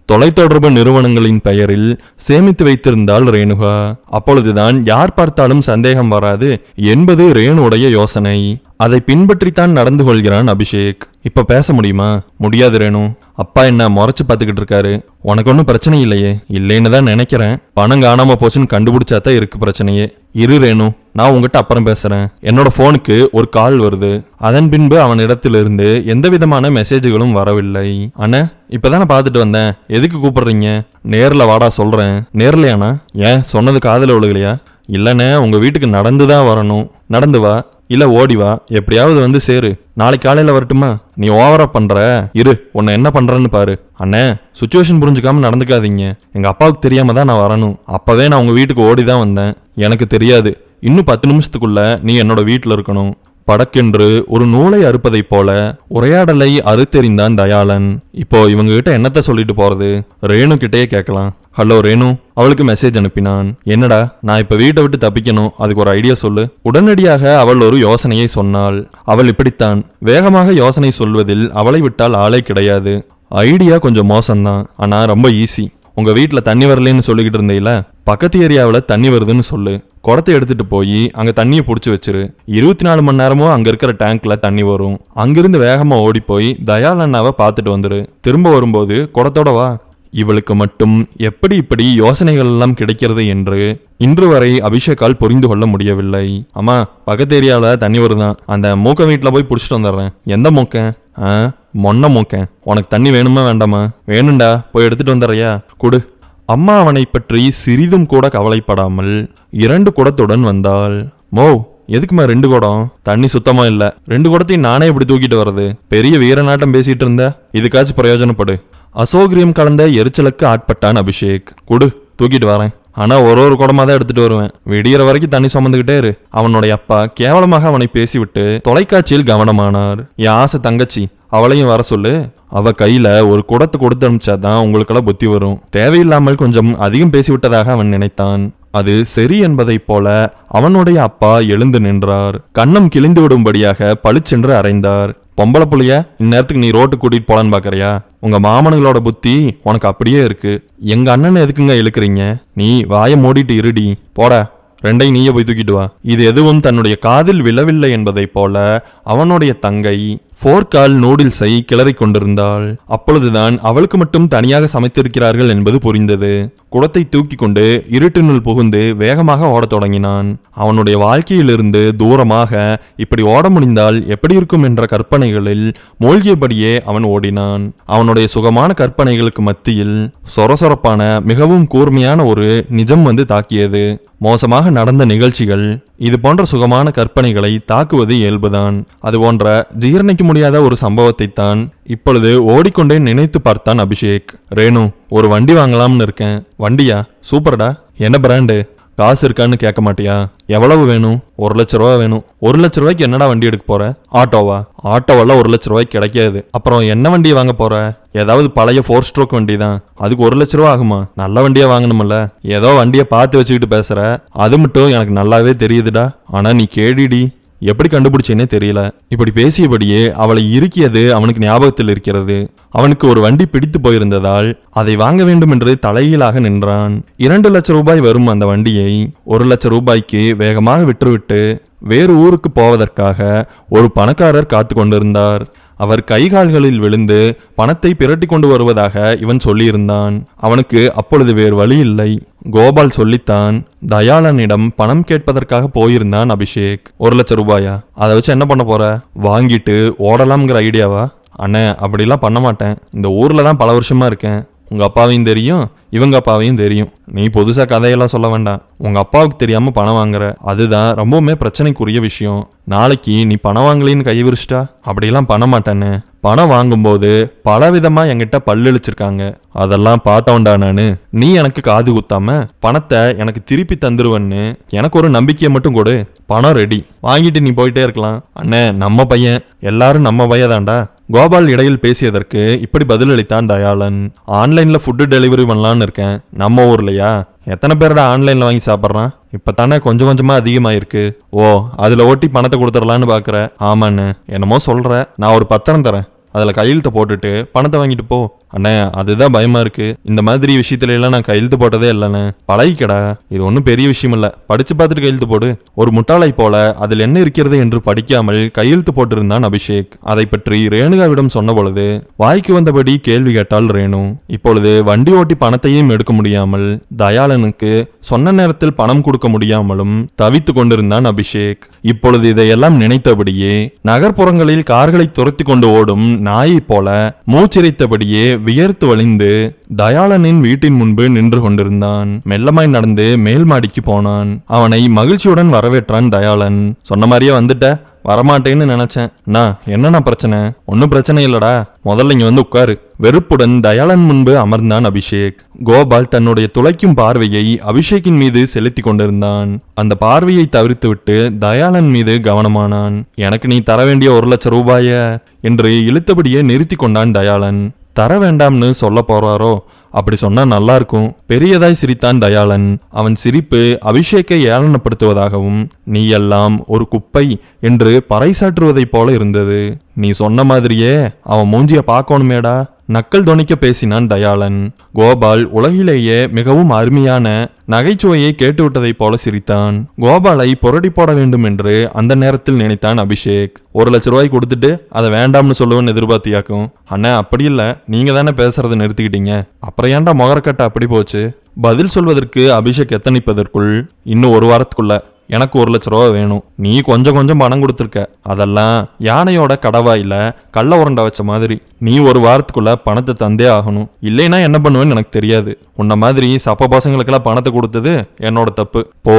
தொலைத்தொடர்பு நிறுவனங்களின் பெயரில் சேமித்து வைத்திருந்தாள் ரேணுகா. அப்பொழுதுதான் யார் பார்த்தாலும் சந்தேகம் வராது என்பது ரேணுடைய யோசனை. அதை பின்பற்றித்தான் நடந்து கொள்கிறான் அபிஷேக். இப்ப பேச முடியுமா? முடியாது ரேணு. அப்பா என்ன முறைச்சு பார்த்துக்கிட்டு இருக்காரு. உனக்கு ஒன்றும் பிரச்சனை இல்லையே? இல்லைன்னு தான் நினைக்கிறேன். பணம் காணாம போச்சுன்னு கண்டுபிடிச்சாதான் இருக்கு பிரச்சனையே. இரு ரேணு, நான் உங்ககிட்ட அப்புறம் பேசுறேன். என்னோட போனுக்கு ஒரு கால் வருது. அதன் பின்பு அவனிடத்திலிருந்து எந்த விதமான மெசேஜ்களும் வரவில்லை. அண்ணா, இப்பதானே பார்த்துட்டு வந்தேன், எதுக்கு கூப்பிடுறீங்க? நேர்ல வாடா சொல்றேன். நேர்லையாண்ணா? ஏன் சொன்னது காதுல விழுகலையா? இல்லண்ணே, உங்க வீட்டுக்கு நடந்துதான் வரணும். நடந்து வா, இல்ல ஓடி வா, எப்படியாவது வந்து சேரு. நாளைக்கு காலையில வரட்டுமா? நீ ஓவரா பண்ற. இரு, உன்னை என்ன பண்றன்னு பாரு. அண்ணே, சுச்சுவேஷன் புரிஞ்சுக்காம நடந்துக்காதீங்க. எங்க அப்பாவுக்கு தெரியாம தான் நான் வரணும். அப்பவே நான் உங்க வீட்டுக்கு ஓடிதான் வந்தேன். எனக்கு தெரியாது, இன்னும் 10 நிமிஷத்துக்குள்ள நீ என்னோட வீட்டுல இருக்கணும். படக்கென்று ஒரு நூலை அறுப்பதைப் போல உரையாடலை அறுத்தெறிந்தான் தயாளன். இப்போ இவங்க கிட்ட என்னத்த சொல்லிட்டு போறது? ரேணு கிட்டே கேட்கலாம். ஹலோ ரேணு. அவளுக்கு மெசேஜ் அனுப்பினான். என்னடா, நான் இப்ப வீட்டை விட்டு தப்பிக்கணும், அதுக்கு ஒரு ஐடியா சொல்லு. உடனடியாக அவள் ஒரு யோசனையை சொன்னாள். அவள் இப்படித்தான், வேகமாக யோசனை சொல்வதில் அவளை விட்டால் ஆளே கிடையாது. ஐடியா கொஞ்சம் மோசம்தான், ஆனா ரொம்ப ஈஸி. உங்க வீட்டுல தண்ணி வரலன்னு சொல்லிக்கிட்டு இருந்தீல, பக்கத்து ஏரியாவில் தண்ணி வருதுன்னு சொல்லு. குடத்தை எடுத்துட்டு போய் அங்க தண்ணியை புடிச்சு வச்சிரு. 24 மணி நேரமும் அங்க இருக்கிற டேங்க்ல தண்ணி வரும். அங்கிருந்து வேகமா ஓடி போய் தயாள் அண்ணாவை பார்த்துட்டு வந்துரு. திரும்ப வரும்போது குடத்தோட வா. இவளுக்கு மட்டும் எப்படி இப்படி யோசனைகள் எல்லாம் கிடைக்கிறது என்று இன்று வரை அபிஷேக்கால் புரிந்து கொள்ள முடியவில்லை. அம்மா, பக்கத்து ஏரியாவில் தண்ணி வருதான், அந்த மூக்க வீட்டில் போய் பிடிச்சிட்டு வந்துடுறேன். எந்த மூக்க? மொன்ன மூக்க. உனக்கு தண்ணி வேணுமா வேண்டாமா? வேணும்டா, போய் எடுத்துட்டு வந்துடுறியா? கொடு. அம்மா அவனை பற்றி சிறிதும் கூட கவலைப்படாமல் 2 குடத்துடன் வந்தாள். மோ, எதுக்குமா 2 குடம்? தண்ணி சுத்தமா இல்ல. 2 குடத்தையும் நானே இப்படி தூக்கிட்டு வர்றது? பெரிய வீரநாட்டம் பேசிட்டு இருந்த, இதுக்காச்சும் பிரயோஜனப்படு. அசௌகரியம் கலந்த எரிச்சலுக்கு ஆட்பட்டான் அபிஷேக். கொடு, தூக்கிட்டு வரேன். ஆனா ஒரு குடமா தான் எடுத்துட்டு வருவேன். விடியற வரைக்கும் தண்ணி சுமந்துகிட்டே இரு. அவனுடைய அப்பா கேவலமாக அவனை பேசிவிட்டு தொலைக்காட்சியில் கவனமானார். என் ஆசை தங்கச்சி, அவளையும் வர சொல்லு. அவ கையில ஒரு குடத்தை கொடுத்து அனுப்பிச்சாதான் உங்களுக்கெல்லாம் புத்தி வரும். தேவையில்லாமல் கொஞ்சம் அதிகம் பேசிவிட்டதாக அவன் நினைத்தான். அது சரி என்பதைப் போல அவனுடைய அப்பா எழுந்து நின்றார். கன்னம் கிழிந்து விடும்படியாக பளிச்சென்று அறைந்தார். பொம்பளை புள்ளைய இந்நேரத்துக்கு நீ ரோட்டு கூட்டிட்டு போலான்னு பாக்குறியா? உங்க மாமனுங்களோட புத்தி உனக்கு அப்படியே இருக்கு. எங்க அண்ணனை எதுக்குங்க இழுக்கிறீங்க? நீ வாயை மூடிட்டு இருடி, போட. 2ஐயும் நீயே போய் தூக்கிட்டு வா. இது எதுவும் தன்னுடைய காதில் விழவில்லை என்பதைப் போல அவனுடைய தங்கை போர்க்கால் நூடில்ஸை கிளறி கொண்டிருந்தாள். அப்பொழுதுதான் அவளுக்கு மட்டும் தனியாக சமைத்திருக்கிறார்கள் என்பது புரிந்தது. குடத்தை தூக்கி கொண்டு இருட்டினுள் புகுந்து வேகமாக ஓடத் தொடங்கினான். அவனுடைய வாழ்க்கையிலிருந்து தூரமாக இப்படி ஓட முடிந்தால் எப்படி இருக்கும் என்ற கற்பனைகளில் மூழ்கியபடியே அவன் ஓடினான். அவனுடைய சுகமான கற்பனைகளுக்கு மத்தியில் சொரசொரப்பான மிகவும் கூர்மையான ஒரு நிஜம் வந்து தாக்கியது. மோசமாக நடந்த நிகழ்ச்சிகள் இது போன்ற சுகமான கற்பனைகளை தாக்குவது இயல்புதான். அது போன்ற ஜீரணிக்க முடியாத ஒரு சம்பவத்தை தான் இப்பொழுது ஓடிக்கொண்டே நினைத்து பார்த்தான் அபிஷேக். ரேணு, ஒரு வண்டி வாங்கலாம்னு இருக்கேன். வண்டியா? சூப்பர்டா. என்ன பிராண்டு? காசு இருக்கான்னு கேட்க மாட்டியா? எவ்வளவு வேணும்? 1 லட்ச ரூபா வேணும். 1 லட்ச ரூபாய்க்கு என்னடா வண்டி எடுக்க போற? ஆட்டோவா? ஆட்டோவெல்லாம் 1 லட்ச ரூபாய்க்கு கிடைக்காது. அப்புறம் என்ன வண்டியை வாங்க போற? ஏதாவது பழைய 4 ஸ்ட்ரோக் வண்டி தான். அதுக்கு 1 லட்ச ரூபா ஆகுமா? நல்ல வண்டியா வாங்கணும்ல. ஏதோ வண்டியை பார்த்து வச்சுக்கிட்டு பேசுற, அது மட்டும் எனக்கு நல்லாவே தெரியுதுடா. ஆனா நீ கேடிடி, எப்படி கண்டுபிடிச்சேனே தெரியல. இப்படி பேசியபடியே அவளை இறுக்கியது அவனுக்கு ஞாபகத்தில் இருக்கிறது. அவனுக்கு ஒரு வண்டி பிடித்து போயிருந்ததால் அதை வாங்க வேண்டும் என்று தலையிலாக நின்றான். 2 லட்ச ரூபாய் வரும் அந்த வண்டியை 1 லட்ச ரூபாய்க்கு வேகமாக விற்றுவிட்டு வேறு ஊருக்கு போவதற்காக ஒரு பணக்காரர் காத்து கொண்டிருந்தார். அவர் கைகால்களில் விழுந்து பணத்தை பிரட்டி கொண்டு வருவதாக இவன் சொல்லியிருந்தான். அவனுக்கு அப்பொழுது வேறு வழி இல்லை. கோபால் சொல்லித்தான் தயாளனிடம் பணம் கேட்பதற்காக போயிருந்தான் அபிஷேக். 1 லட்ச ரூபாயா? அதை வச்சு என்ன பண்ண போற? வாங்கிட்டு ஓடலாம்ங்கிற ஐடியாவா? அண்ணே அப்படிலாம் பண்ண மாட்டேன். இந்த ஊர்ல தான் பல வருஷமா இருக்கேன். உங்க அப்பாவையும் தெரியும், இவங்க அப்பாவையும் தெரியும். நீ புதுசா கதையெல்லாம் சொல்ல வேண்டாம். உங்க அப்பாவுக்கு தெரியாம பணம் வாங்குற, அதுதான் ரொம்பவுமே பிரச்சனைக்குரிய விஷயம். நாளைக்கு நீ பணம் வாங்கலின்னு கை விரிச்சிட்டா? அப்படிலாம் பண்ண மாட்டேன்னு. பணம் வாங்கும்போது பலவிதமா என்கிட்ட பல்லளிச்சிருக்காங்க. அதெல்லாம் பார்த்தவன்டா நானு. நீ எனக்கு காது குத்தாம பணத்தை எனக்கு திருப்பி தந்துருவன்னு எனக்கு ஒரு நம்பிக்கையை மட்டும் கொடு. பணம் ரெடி, வாங்கிட்டு நீ போயிட்டே இருக்கலாம். அண்ணே, நம்ம பையன், எல்லாரும் நம்ம பையதாண்டா. கோபால் இடையில் பேசியதற்கு இப்படி பதிலளித்தான் தயாளன். ஆன்லைன்ல ஃபுட்டு டெலிவரி பண்ணலான்னு இருக்கேன். நம்ம ஊர்லயா? எத்தனை பேரோட ஆன்லைன்ல வாங்கி சாப்பிட்றான்? இப்பதானே கொஞ்சம் கொஞ்சமா அதிகமாயிருக்கு. ஓ, அதுல ஓட்டி பணத்தை கொடுத்துடலான்னு பாக்குற? ஆமாண்ணே. என்னமோ சொல்ற. நான் ஒரு பத்திரம் தரேன், அதுல கையெழுத்து போட்டுட்டு பணத்தை வாங்கிட்டு போ. அண்ணே, அதுதான் பயமா இருக்கு. இந்த மாதிரி விஷயத்துல எல்லாம் நான் கையெழுத்து போட்டதே இல்லைண்ணே. பழகிக்கடா, இது ஒன்றும் பெரிய விஷயம் இல்ல. படிச்சு பார்த்துட்டு கையெழுத்து போடு. ஒரு முட்டாளை போல அதில் என்ன இருக்கிறது என்று படிக்காமல் கையெழுத்து போட்டிருந்தான் அபிஷேக். அதை பற்றி ரேணுகாவிடம் சொன்ன பொழுது வாய்க்கு வந்தபடி கேள்வி கேட்டாள் ரேணு. இப்பொழுது வண்டி ஓட்டி பணத்தையும் எடுக்க முடியாமல், தயாளனுக்கு சொன்ன நேரத்தில் பணம் கொடுக்க முடியாமலும் தவித்து கொண்டிருந்தான் அபிஷேக். இப்பொழுது இதையெல்லாம் நினைத்தபடியே நகர்ப்புறங்களில் கார்களை துரத்தி கொண்டு ஓடும் நாயை போல மூச்சிரைத்தபடியே வியர்த்து வழிந்து தயாளனின் வீட்டின் முன்பு நின்று கொண்டிருந்தான். மெல்லமாய் நடந்து மேல் மாடிக்கு போனான். அவனை மகிழ்ச்சியுடன் வரவேற்றான் தயாளன். சொன்ன மாதிரியே வந்துட்ட? வரமாட்டேன்னு நினைச்சேன். என்னண்ணா பிரச்சனை? ஒன்னும் பிரச்சனை இல்லடா, முதல்ல இங்க வந்து உட்காரு. வெறுப்புடன் தயாளன் முன்பு அமர்ந்தான் அபிஷேக். கோபால் தன்னுடைய துளைக்கும் பார்வையை அபிஷேக்கின் மீது செலுத்தி கொண்டிருந்தான். அந்த பார்வையை தவிர்த்துவிட்டு தயாளன் மீது கவனமானான். எனக்கு நீ தர வேண்டிய 1,00,000 ரூபாய என்று இழுத்தபடியே நிறுத்தி கொண்டான் தயாளன். தர வேண்டாம்னு சொல்ல போறாரோ? அப்படி சொன்னா நல்லா இருக்கும். பெரியதாய் சிரித்தான் தயாளன். அவன் சிரிப்பு அபிஷேக்கை ஏளனப்படுத்துவதாகவும் நீ எல்லாம் ஒரு குப்பை என்று பறைசாற்றுவதைப் போல இருந்தது. நீ சொன்ன மாதிரியே அவன் மூஞ்சிய பார்க்கணுமேடா. நக்கல் தொனிக்க பேசினான் தயாளன். கோபால் உலகிலேயே மிகவும் அருமையான நகைச்சுவையை கேட்டுவிட்டதைப் போல சிரித்தான். கோபாலை புரட்டி போட வேண்டும் என்று அந்த நேரத்தில் நினைத்தான் அபிஷேக். 1,00,000 ரூபாய் கொடுத்துட்டு அதை வேண்டாம்னு சொல்லுவேன்னு எதிர்பார்த்தியாக்கும். அண்ணா, அப்படி இல்ல, நீங்க தானே பேசுறதை நிறுத்திக்கிட்டீங்க. அப்புறம் ஏன்டா முகரக்கட்டை அப்படி போச்சு? பதில் சொல்வதற்கு அபிஷேக் எத்தனிப்பதற்குள் இன்னும் 1 வாரத்துக்குள்ள எனக்கு 1,00,000 ரூபா வேணும். நீ கொஞ்சம் கொஞ்சம் பணம் கொடுத்துருக்க, அதெல்லாம் யானையோட கடவாயில கள்ள உருண்டை வச்ச மாதிரி. நீ 1 வாரத்துக்குள்ள பணத்தை தந்தே ஆகணும். இல்லைன்னா என்ன பண்ணுவேன்னு எனக்கு தெரியாது. உன்ன மாதிரி சப்ப பசங்களுக்கெல்லாம் பணத்தை கொடுத்தது என்னோட தப்பு. போ,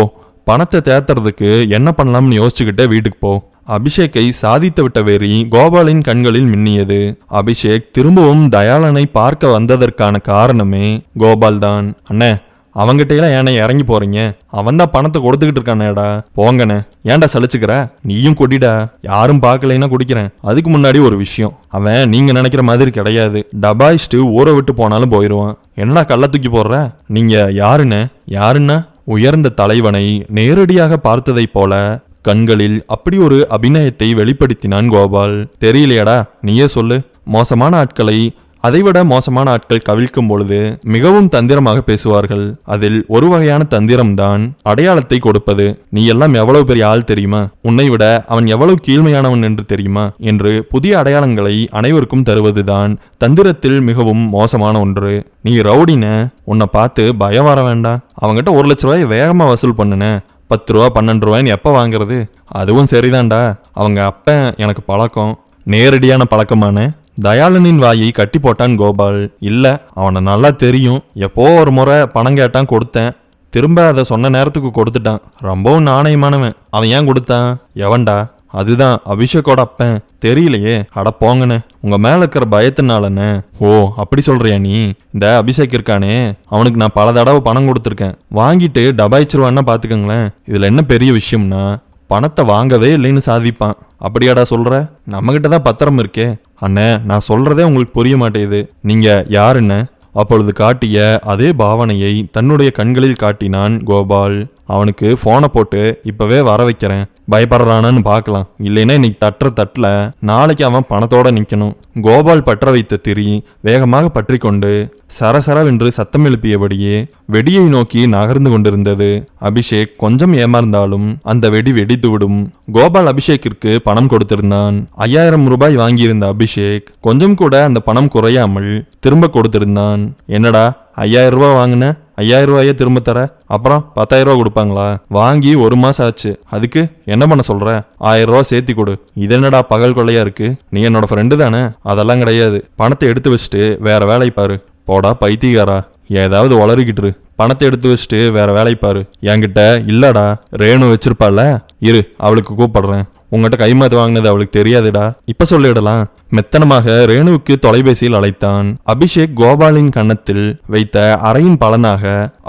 பணத்தை தேத்துறதுக்கு என்ன பண்ணலாம்னு யோசிச்சுக்கிட்டே வீட்டுக்கு போ. அபிஷேக்கை சாதித்து விட்ட வெறி கோபாலின் கண்களில் மின்னியது. அபிஷேக் திரும்பவும் தயாளனை பார்க்க வந்ததற்கான காரணமே கோபால் தான். அண்ணே, அவங்கிட்ட எல்லாம் ஏன்னா இறங்கி போறீங்க? அவன் தான் பணத்தை கொடுத்துக்கிட்டு இருக்கானேடா. போங்கண்ணே, ஏன்டா சலிச்சுக்கிற? நீயும் குடிடா, யாரும் பார்க்கலைன்னா குடிக்கிறேன். அதுக்கு முன்னாடி ஒரு விஷயம், அவன் நீங்க நினைக்கிற மாதிரி கிடையாது. டபாய்ஸ்ட்டு ஊரை விட்டு போனாலும் போயிடுவான். என்னடா கள்ள தூக்கி போடுற? நீங்க யாருன்னா உயர்ந்த தலைவனை நேரடியாக பார்த்ததைப் போல கண்களில் அப்படி ஒரு அபிநயத்தை வெளிப்படுத்தினான் கோபால். தெரியலையடா, நீயே சொல்லு. மோசமான ஆட்களை, அதைவிட மோசமான ஆட்கள் கவிழ்க்கும் பொழுது மிகவும் தந்திரமாக பேசுவார்கள். அதில் ஒரு வகையான தந்திரம்தான் அடையாளத்தை கொடுப்பது. நீ எல்லாம் எவ்வளவு பெரிய ஆள் தெரியுமா? உன்னை விட அவன் எவ்வளவு கீழ்மையானவன் என்று தெரியுமா என்று புதிய அடையாளங்களை அனைவருக்கும் தருவதுதான் தந்திரத்தில் மிகவும் மோசமான ஒன்று. நீ ரவுடின, உன்னை பார்த்து பயம் வர வேண்டாம். அவங்ககிட்ட 1,00,000 ரூபாய் வேகமா வசூல் பண்ணுன. 10 ரூபா 12 ரூபாய்ன்னு எப்ப வாங்குறது? அதுவும் சரிதான்டா, அவங்க அப்ப எனக்கு பழக்கம், நேரடியான பழக்கமான. தயாளனின் வாயை கட்டி போட்டான் கோபால். இல்ல, அவனை நல்லா தெரியும். எப்போ ஒரு முறை பணம் கேட்டான், கொடுத்தேன். திரும்ப அதை சொன்ன நேரத்துக்கு கொடுத்துட்டான். ரொம்பவும் நாணயமானவன். அவன் ஏன் கொடுத்தான்? எவன்டா? அதுதான் அபிஷேக்கோட அப்பன். தெரியலையே. அட போங்கண்ணே, உங்க மேல இருக்கிற பயத்தினாலண்ணே. ஓ, அப்படி சொல்றியா நீ? இந்த அபிஷேக் இருக்கானே, அவனுக்கு நான் பல தடவை பணம் கொடுத்துருக்கேன். வாங்கிட்டு டபாய்ச்சிருவான்னா பாத்துக்கங்களேன். இதுல என்ன பெரிய விஷயம்னா, பணத்தை வாங்கவே இல்லைன்னு சாதிப்பான். அப்படியாடா சொல்ற? நம்ம கிட்ட தான் பத்திரம் இருக்கே. அண்ணே, நான் சொல்றதே உங்களுக்கு புரிய மாட்டேங்குது. நீங்க யாருன்னு அப்பொழுது காட்டிய அதே பாவனையை தன்னுடைய கண்களில் காட்டினான் கோபால். அவனுக்கு போனை போட்டு இப்பவே வர வைக்கிறேன். பயப்படுறானான்னு பார்க்கலாம். இல்லைன்னா இன்னைக்கு தட்டுற தட்டுல நாளைக்கு அவன் பணத்தோட நிக்கணும். கோபால் பற்ற வைத்த திரி வேகமாக பற்றி கொண்டு சரசரவென்று சத்தம் எழுப்பியபடியே வெடியை நோக்கி நகர்ந்து கொண்டிருந்தது. அபிஷேக் கொஞ்சம் ஏமாந்தாலும் அந்த வெடி வெடித்து விடும். கோபால் அபிஷேக்கிற்கு பணம் கொடுத்திருந்தான். 5,000 ரூபாய் வாங்கியிருந்த அபிஷேக் கொஞ்சம் கூட அந்த பணம் குறையாமல் திரும்ப கொடுத்திருந்தான். என்னடா 5,000 ரூபாய் வாங்கின? 5000 ரூபாயே திரும்ப தர, அப்புறம் 10,000 ரூபா கொடுப்பாங்களா? வாங்கி 1 மாசம் ஆச்சு, அதுக்கு என்ன பண்ண சொல்ற? 1000 ரூபா சேர்த்தி கொடு. இது என்னடா பகல் கொள்ளையா இருக்கு? நீ என்னோட ஃப்ரெண்டு தானே? அதெல்லாம் கிடையாது. பணத்தை எடுத்து வச்சுட்டு வேற வேலை பாரு. போடா பைத்தியக்காரா, ஏதாவது உளறிக்கிட்டு பணத்தை எடுத்து வச்சுட்டு வேற வேலை பாரு. என்கிட்ட இல்லடா, ரேணு வச்சிருப்பால, இரு அவளுக்கு கூப்பிடுறேன். உங்ககிட்ட கைமாத்து வாங்கினது அவளுக்கு தெரியாதுடா, இப்ப சொல்லிடலாம். மெத்தனமாக ரேணுவுக்கு தொலைபேசியில் அழைத்தான். அபிஷேக் கோபாலின் கன்னத்தில் வைத்த அறையின் பலனாக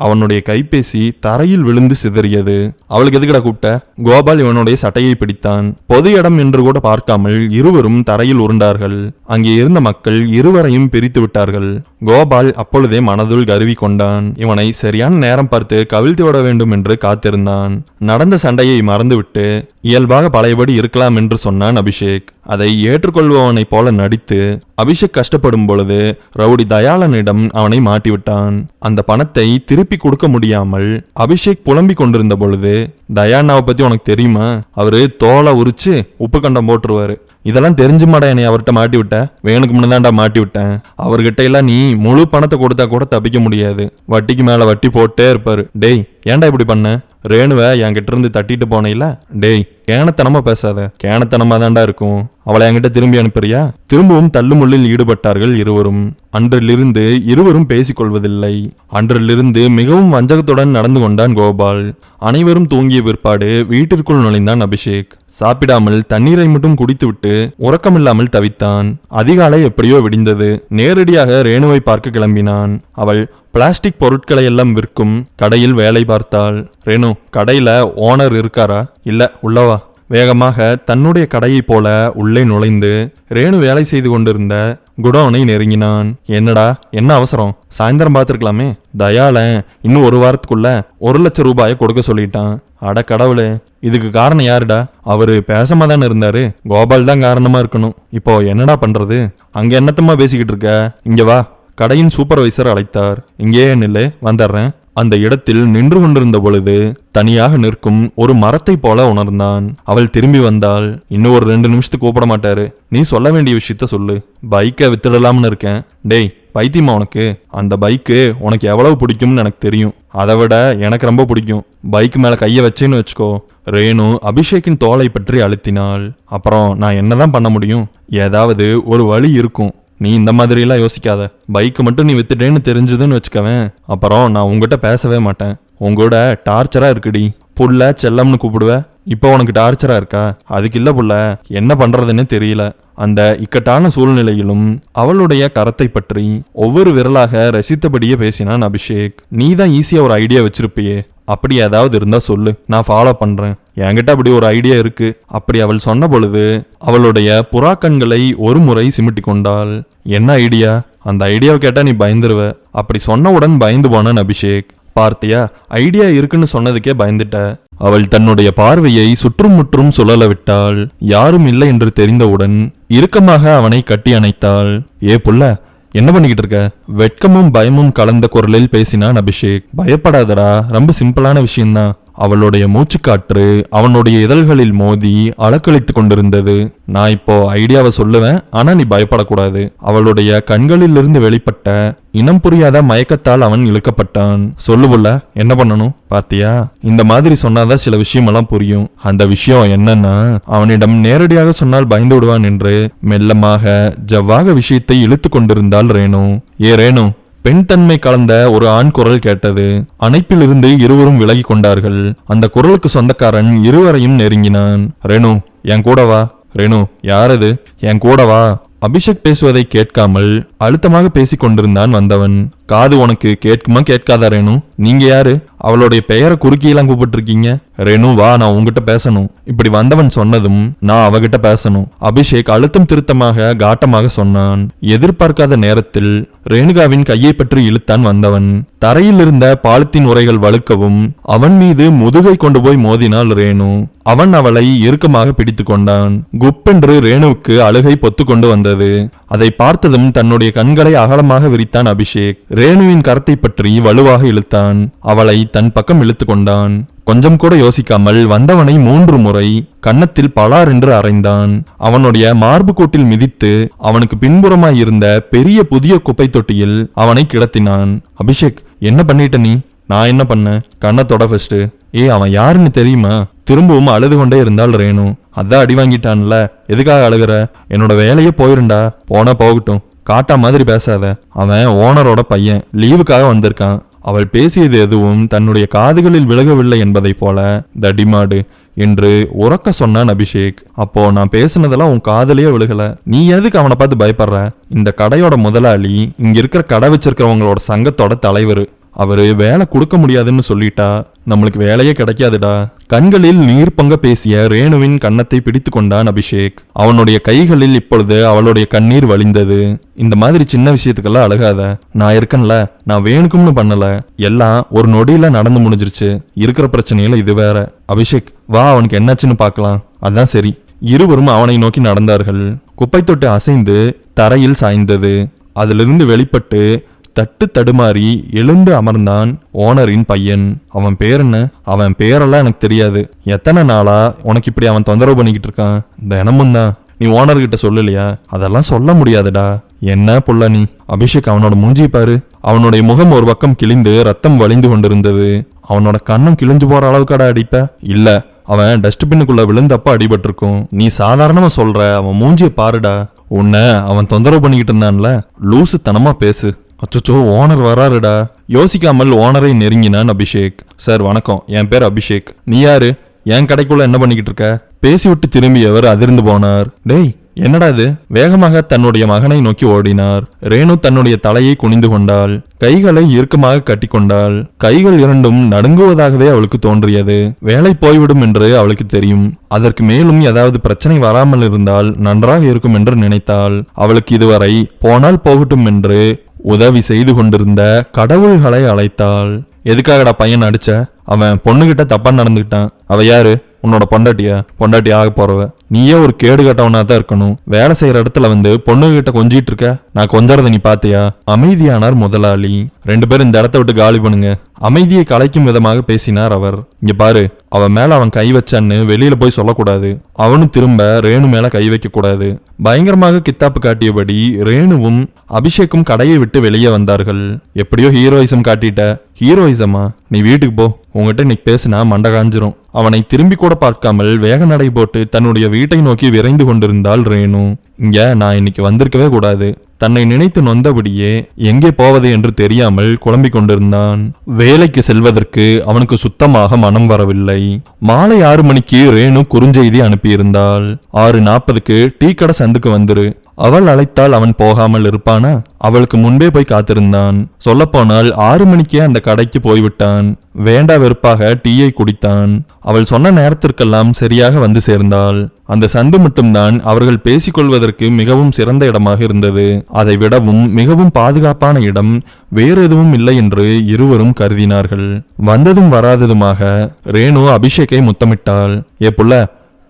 அவனுடைய கைபேசி தரையில் விழுந்து சிதறியது. அவளுக்கு எதுக்கடா கூப்பிட்ட? கோபால் இவனுடைய சட்டையை பிடித்தான். பொது இடம் என்று கூட பார்க்காமல் இருவரும் தரையில் உருண்டார்கள். அங்கே இருந்த மக்கள் இருவரையும் பிரித்து விட்டார்கள். கோபால் அப்பொழுதே மனதுள் கருவி கொண்டான். இவனை சரியான நேரம் பார்த்து கவிழ்த்து விட வேண்டும் என்று காத்திருந்தான். நடந்த சண்டையை மறந்துவிட்டு இயல்பாக பழையபடி இருக்கலாம் என்று சொன்னான் அபிஷேக். அதை ஏற்றுக்கொள்பவனை போல நடித்து அபிஷேக் கஷ்டப்படும் பொழுது ரவுடி தயாளனிடம் அவனை மாட்டிவிட்டான். அந்த பணத்தை திருப்பி கொடுக்க முடியாமல் அபிஷேக் புலம்பிக் கொண்டிருந்த பொழுது, தயாண்ணாவை பத்தி உனக்கு தெரியுமா? அவரு தோலை உரிச்சு உப்பு கண்டம் போட்டுருவாரு. இதெல்லாம் தெரிஞ்சு மாடா என்னை அவர்கிட்ட மாட்டி விட்ட? வேணுக்கு முன்னதான்டா மாட்டி விட்டேன். அவர்கிட்ட எல்லாம் நீ முழு பணத்தை கொடுத்தா கூட தப்பிக்க முடியாது. வட்டிக்கு மேல வட்டி போட்டே இருப்பாரு. டேய், ஏன்டா இப்படி பண்ண? ரேணுவை என்கிட்ட இருந்து தட்டிட்டு போனேல? டேய், கேனத்தனமா பேசாத. கேனத்தனமா தான்டா இருக்கும். அவளை என்கிட்ட திரும்பி அனுப்புறியா? திரும்பவும் தள்ளுமுள்ளில் ஈடுபட்டார்கள் இருவரும். அன்றிலிருந்து இருவரும் பேசிக்கொள்வதில்லை. அன்றிலிருந்து மிகவும் வஞ்சகத்துடன் நடந்து கொண்டான் கோபால். அனைவரும் தூங்கிய பிற்பாடு வீட்டிற்குள் நுழைந்தான் அபிஷேக். சாப்பிடாமல் தண்ணீரை மட்டும் குடித்துவிட்டு உறக்கமில்லாமல் தவித்தான். அதிகாலை எப்படியோ விடிந்தது. நேரடியாக ரேணுவை பார்க்க கிளம்பினான். அவள் பிளாஸ்டிக் பொருட்களை எல்லாம் விற்கும் கடையில் வேலை பார்த்தாள். ரேணு, கடையில ஓனர் இருக்காரா? இல்ல, உள்ளவா. வேகமாக தன்னுடைய கடையை போல உள்ளே நுழைந்து ரேணு வேலை செய்து கொண்டிருந்த குடோனை நெருங்கினான். என்னடா, என்ன அவசரம்? சாயந்தரம் பார்த்துருக்கலாமே. தயாளன் இன்னும் 1 வாரத்துக்குள்ள 1 லட்சம் ரூபாயை கொடுக்க சொல்லிட்டான். அட கடவுளே, இதுக்கு காரணம் யாருடா? அவரு பேசாம தானே இருந்தாரு. கோபால் தான் காரணமா இருக்கணும். இப்போ என்னடா பண்றது? அங்க என்னத்தமா பேசிக்கிட்டு இருக்க? இங்க வா. கடையின் சூப்பர்வைசர் அழைத்தார். இங்கே நில்லு, வந்துடுறேன். அந்த இடத்தில் நின்று கொண்டிருந்த பொழுது தனியாக நிற்கும் ஒரு மரத்தை போல உணர்ந்தான். அவள் திரும்பி வந்தாள். இன்னும் ஒரு 2 நிமிஷத்துக்கு கூப்பிட மாட்டாரு. நீ சொல்ல வேண்டிய விஷயத்த சொல்லு. பைக்கை வித்துடலாம்னு இருக்கேன். டேய், பைத்தியமா உனக்கு? அந்த பைக்கு உனக்கு எவ்வளவு பிடிக்கும்னு எனக்கு தெரியும். அதை விட எனக்கு ரொம்ப பிடிக்கும். பைக் மேல கைய வச்சேன்னு வச்சுக்கோ. ரேணு அபிஷேக்கின் தோலை பற்றி அழுத்தினாள். அப்புறம் நான் என்னதான் பண்ண முடியும்? ஏதாவது ஒரு வழி இருக்கும். நீ இந்த மாதிரி எல்லாம் யோசிக்காத. பைக்கு மட்டும் நீ வித்துட்டேன்னு தெரிஞ்சதுன்னு வச்சுக்கவேன், அப்புறம் நான் உங்ககிட்ட பேசவே மாட்டேன். உங்களோட டார்ச்சரா இருக்குடி. புள்ள செல்லம்னு கூப்பிடுவ. இப்போ உனக்கு டார்ச்சரா இருக்கா? அதுக்கு இல்ல புள்ள, என்ன பண்றதுன்னு தெரியல. அந்த இக்கட்டான சூழ்நிலையிலும் அவளுடைய கரத்தை பற்றி ஒவ்வொரு விரலாக ரசித்தபடியே பேசினான் அபிஷேக். நீ தான் ஈஸியா ஒரு ஐடியா வச்சிருப்பியே, அப்படி ஏதாவது இருந்தா சொல்லு, நான் ஃபாலோ பண்றேன். என்கிட்ட அப்படி ஒரு ஐடியா இருக்கு. அப்படி அவள் சொன்ன பொழுது அவளுடைய புறாக்கண்களை ஒரு முறை சிமிட்டி கொண்டாள். என்ன ஐடியா? அந்த ஐடியாவை கேட்டா நீ பயந்துருவ. அப்படி சொன்னவுடன் பயந்து போனான் அபிஷேக். பார்த்தியா, ஐடியா இருக்குன்னு சொன்னதுக்கே பயந்துட்ட. அவள் தன்னுடைய பார்வையை சுற்றும் முற்றும் சுழல விட்டாள். யாரும் இல்லை என்று தெரிந்தவுடன் இறுக்கமாக அவனை கட்டி அணைத்தாள். ஏ புள்ள, என்ன பண்ணிக்கிட்டு இருக்க? வெட்கமும் பயமும் கலந்த குரலில் பேசினான் அபிஷேக். பயப்படாதடா, ரொம்ப சிம்பிளான விஷயம்தான். அவளுடைய மூச்சுக்காற்று அவனுடைய இதழ்களில் மோதி அலக்களித்து கொண்டிருந்தது. நான் இப்போ ஐடியாவை சொல்லுவேன், ஆனா நீ பயப்படக்கூடாது. அவளுடைய கண்களில் இருந்து வெளிப்பட்ட இனம் புரியாத மயக்கத்தால் அவன் இழுக்கப்பட்டான். சொல்லுவுல்ல, என்ன பண்ணணும்? பாத்தியா, இந்த மாதிரி சொன்னாதான் சில விஷயமெல்லாம் புரியும். அந்த விஷயம் என்னன்னா, அவனிடம் நேரடியாக சொன்னால் பயந்து விடுவான் என்று மெல்லமாக ஜவ்வாக விஷயத்தை இழுத்து கொண்டிருந்தாள் ரேணு. ஏ ரேணு, பெண் தன்மை கலந்த ஒரு ஆண் குரல் கேட்டது. அணைப்பிலிருந்து இருவரும் விலகி கொண்டார்கள். அந்த குரலுக்கு சொந்தக்காரன் இருவரையும் நெருங்கினான். ரேணு, என் கூட வா. ரேணு, யாரது? என் கூட வா. அபிஷேக் பேசுவதை கேட்காமல் அழுத்தமாக பேசிக் கொண்டிருந்தான் வந்தவன். காது உனக்கு கேட்குமா கேட்காதா ரேணு? நீங்க யாரு? அவளுடைய பெயரை குறுக்கியெல்லாம் கூப்பிட்டு இருக்கீங்க. ரேணு வா, நான் உங்ககிட்ட பேசணும். இப்படி வந்தவன் சொன்னதும் நான் அவகிட்ட பேசணும். அபிஷேக் அழுத்தம் திருத்தமாக காட்டமாக சொன்னான். எதிர்பார்க்காத நேரத்தில் ரேணுகாவின் கையை பற்றி இழுத்தான் வந்தவன். தரையில் இருந்த பாலித்தீன் உரைகள் வழுக்கவும் அவன் மீது முதுகை கொண்டு போய் மோதினாள் ரேணு. அவன் அவளை இறுக்கமாக பிடித்து கொண்டான். குப்பென்று ரேணுவுக்கு அழுகை பொத்து கொண்டு வந்தது. அதை பார்த்ததும் தன்னுடைய கண்களை அகலமாக விரித்தான் அபிஷேக். ரேணுவின் கரத்தை பற்றி வலுவாக இழுத்தான். அவளை தன் பக்கம் இழுத்து கொண்டான். கொஞ்சம் கூட யோசிக்காமல் வந்தவனை 3 முறை கன்னத்தில் பலார் என்று அறைந்தான். அவனுடைய மார்பு கோட்டில் மிதித்து அவனுக்கு பின்புறமாய் இருந்த பெரிய புதிய குப்பை தொட்டியில் அவனை கிடத்தினான். அபிஷேக், என்ன பண்ணிட்ட நீ? நான் என்ன பண்ண? கண்ணத்தோட ஃபர்ஸ்ட். அவன் யாருன்னு தெரியுமா? திரும்பவும் அழுது கொண்டே இருந்தாள் ரேணு. அதான் அடி வாங்கிட்டான்ல, எதுக்காக அழுகிற? என்னோட வேலையே போயிருண்டா. போனா போகட்டும், காட்டா மாதிரி பேசாத. அவன் ஓனரோட பையன், லீவுக்காக வந்திருக்கான். அவள் பேசியது எதுவும் தன்னுடைய காதுகளில் விலகவில்லை என்பதை போல தடிமாடு என்று உறக்க சொன்னான் அபிஷேக். அப்போ நான் பேசுனதெல்லாம் உன் காதலியே விழுகல. நீ எதுக்கு அவனை பார்த்து பயப்படுற? இந்த கடையோட முதலாளி இங்க இருக்கிற கடை வச்சிருக்கிறவங்களோட சங்கத்தோட தலைவர். அவரு வேலை கொடுக்க முடியாதுன்னு சொல்லிட்டா நம்மளுக்கு வேலையே கிடைக்காதுடா. கண்களில் நீர் பொங்க பேசிய ரேணுவின் கன்னத்தை பிடித்து கொண்டான் அபிஷேக். அவனுடைய கைகளில் இப்பொழுது அவளுடைய கண்ணீர் வழிந்தது. இந்த மாதிரி சின்ன விஷயத்துக்கெல்லாம் அழகாத. நான் இருக்கேன்ல, நான் வேணுக்கும்னு பண்ணல. எல்லாம் ஒரு நொடியில நடந்து முடிஞ்சிருச்சு. இருக்கிற பிரச்சனையில இது வேற. அபிஷேக், வா, அவனுக்கு என்னாச்சுன்னு பார்க்கலாம். அதான் சரி. இருவரும் அவனை நோக்கி நடந்தார்கள். குப்பை தொட்டு அசைந்து தரையில் சாய்ந்தது. அதிலிருந்து வெளிப்பட்டு தட்டு தடுமாறி எழுந்து அமர்ந்தான் ஓனரின் பையன். அவன் பேர் என்ன? அவன் பேரெல்லாம் எனக்கு தெரியாது. எத்தனை நாளா உனக்கு இப்படி அவன் தொந்தரவு பண்ணிக்கிட்டு இருக்கான்? தினமும் தான். நீ ஓனர்கிட்ட சொல்லலையா? அதெல்லாம் சொல்ல முடியாதுடா. என்ன புள்ள நீ? அபிஷேக், அவனோட மூஞ்சி பாரு. அவனுடைய முகம் ஒரு பக்கம் கிழிந்து ரத்தம் வழிந்து கொண்டிருந்தது. அவனோட கண்ணம் கிழிஞ்சு போற அளவுக்காடா அடிப்ப? இல்ல, அவன் டஸ்ட்பின்னுக்குள்ள விழுந்தப்ப அடிபட்டிருக்கும். நீ சாதாரணமா சொல்ற, அவன் மூஞ்சிய பாருடா. உன்னை அவன் தொந்தரவு பண்ணிக்கிட்டு இருந்தான்ல, லூசு தனமா பேசு. அச்சோ, ஓனர் வராருடா. யோசிக்காமல் ஓனரை நெருங்கினான் அபிஷேக். சார் வணக்கம், என் பேர் அபிஷேக். நீ யாரு? என் கடைக்குள்ள என்ன பண்ணிக்கிட்டு இருக்க? பேசிவிட்டு திரும்பியவர் அதிர்ந்து போனார். டேய், என்னடா இது? வேகமாக தன்னுடைய மகனை நோக்கி ஓடினார். ரேணு தன்னுடைய தலையை குனிந்து கொண்டாள். கைகளை இறுக்கமாக கட்டி கொண்டாள். கைகள் இரண்டும் நடுங்குவதாகவே அவளுக்கு தோன்றியது. வேலை போய்விடும் என்று அவளுக்கு தெரியும். அதற்கு மேலும் ஏதாவது பிரச்சனை வராமல் இருந்தால் நன்றாக இருக்கும் என்று நினைத்தாள். அவளுக்கு இதுவரை போனால் போகட்டும் என்று உதவி செய்து கொண்டிருந்த கடவுள்களை அழைத்தாள். எதுக்காகடா பையன் அடிச்ச? அவன் பொண்ணுகிட்ட தப்பா நடந்துக்கிட்டான். அவ யாரு? உன்னோட பொண்டாட்டியா? பொண்டாட்டி ஆக போறவ. நீயே ஒரு கேடு கட்டவனா தான் இருக்கணும். வேலை செய்யற இடத்துல வந்து பொண்ணுகிட்ட கொஞ்சிட்டு இருக்க. நான் கொஞ்சறத நீ பாத்தியா? அமைதியானார் முதலாளி. 2 பேரும் இந்த இடத்த விட்டு காலி பண்ணுங்க. அமைதியை கலைக்கும் விதமாக பேசினார் அவர். இங்க பாரு, அவன் மேல அவன் கை வச்சான்னு வெளியில போய் சொல்லக்கூடாது. அவனும் திரும்ப ரேணு மேல கை வைக்க கூடாது. பயங்கரமாக கித்தாப்பு காட்டியபடி ரேணுவும் அபிஷேக்கும் கடையை விட்டு வெளியே வந்தார்கள். எப்படியோ ஹீரோயிசம் காட்டிட்ட. ஹீரோயிசமா? நீ வீட்டுக்கு போ. உங்ககிட்ட இன்னைக்கு பேசினா மண்டை காஞ்சிரும். அவனை திரும்பி கூட பார்க்காமல் வேக நடை போட்டு தன்னுடைய வீட்டை நோக்கி விரைந்து கொண்டிருந்தாள் ரேணு. இங்க நான் இன்னைக்கு வந்திருக்கவே கூடாது. தன்னை நினைத்து நொந்தபடியே எங்கே போவது என்று தெரியாமல் குழம்பிக் கொண்டிருந்தான். வேலைக்கு செல்வதற்கு அவனுக்கு சுத்தமாக மனம் வரவில்லை. மாலை 6 மணிக்கு ரேணு குறுஞ்செய்தி அனுப்பியிருந்தாள். 6:40க்கு டீ கடை சந்துக்கு வந்துரு. அவள் அழைத்தால் அவன் போகாமல் இருப்பானா? அவளுக்கு முன்பே போய் காத்திருந்தான். சொல்லப்போனால் 6 மணிக்கே அந்த கடைக்கு போய்விட்டான். வேண்டா வெறுப்பாக டீயை குடித்தான். அவள் சொன்ன நேரத்திற்கெல்லாம் சரியாக வந்து சேர்ந்தாள். அந்த சந்து மட்டும்தான் அவர்கள் பேசிக்கொள்வதற்கு மிகவும் சிறந்த இடமாக இருந்தது. அதை விடவும் மிகவும் பாதுகாப்பான இடம் வேறு எதுவும் இல்லை என்று இருவரும் கருதினார்கள். வந்ததும் வராததுமாக ரேணு அபிஷேக்கை முத்தமிட்டாள். ஏ புள்ள,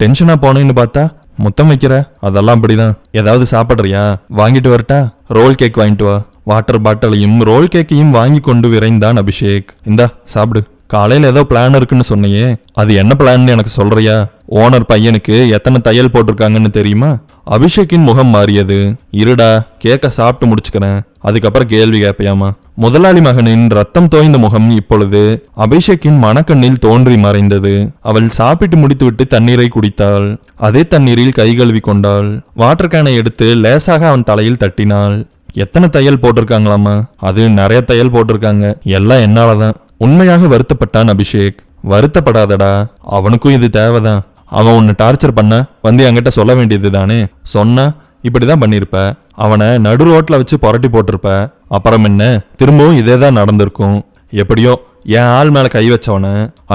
டென்ஷனா போனேன்னு பார்த்தா முத்தம் வைக்கிற? அதெல்லாம் அப்படிதான். ஏதாவது சாப்பிடுறியா? வாங்கிட்டு வரட்டா? ரோல் கேக் வாங்கிட்டு வா. வாட்டர் பாட்டிலையும் ரோல் கேக்கையும் வாங்கி கொண்டு விரைந்தான் அபிஷேக். இந்தா சாப்பிடு. காலையில ஏதோ பிளான் இருக்குன்னு சொன்னையே, அது என்ன பிளான் எனக்கு சொல்றியா? ஓனர் பையனுக்கு எத்தனை தையல் போட்டிருக்காங்கன்னு தெரியுமா? அபிஷேக்கின் முகம் மாறியது. இருடா, கேக்க சாப்பிட்டு முடிச்சுக்கிறேன், அதுக்கப்புறம் கேள்வி கேட்பியாமா? முதலாளி மகனின் ரத்தம் தோய்ந்த முகம் இப்பொழுது அபிஷேக்கின் மனக்கண்ணில் தோன்றி மறைந்தது. அவள் சாப்பிட்டு முடித்துவிட்டு தண்ணீரை குடித்தாள். அதே தண்ணீரில் கை கழுவி கொண்டாள். வாட்டர் கேனை எடுத்து லேசாக அவன் தலையில் தட்டினாள். எத்தனை தையல் போட்டிருக்காங்களாமா? அது நிறைய தையல் போட்டிருக்காங்க. எல்லாம் என்னாலதான். உண்மையாக வருத்தப்பட்டான் அபிஷேக். வருத்தப்படாதடா, அவனுக்கும் இது தேவைதான். அவன் உன்னை டார்ச்சர் பண்ண வந்து என்கிட்ட சொல்ல வேண்டியது தானே. சொன்னா இப்படிதான் பண்ணிருப்ப. அவனை நடு ரோட்ல வச்சு புரட்டி போட்டிருப்ப. அப்புறம் என்ன, திரும்பவும் இதேதான் நடந்திருக்கும். எப்படியோ என் ஆள் மேல கை வச்சவன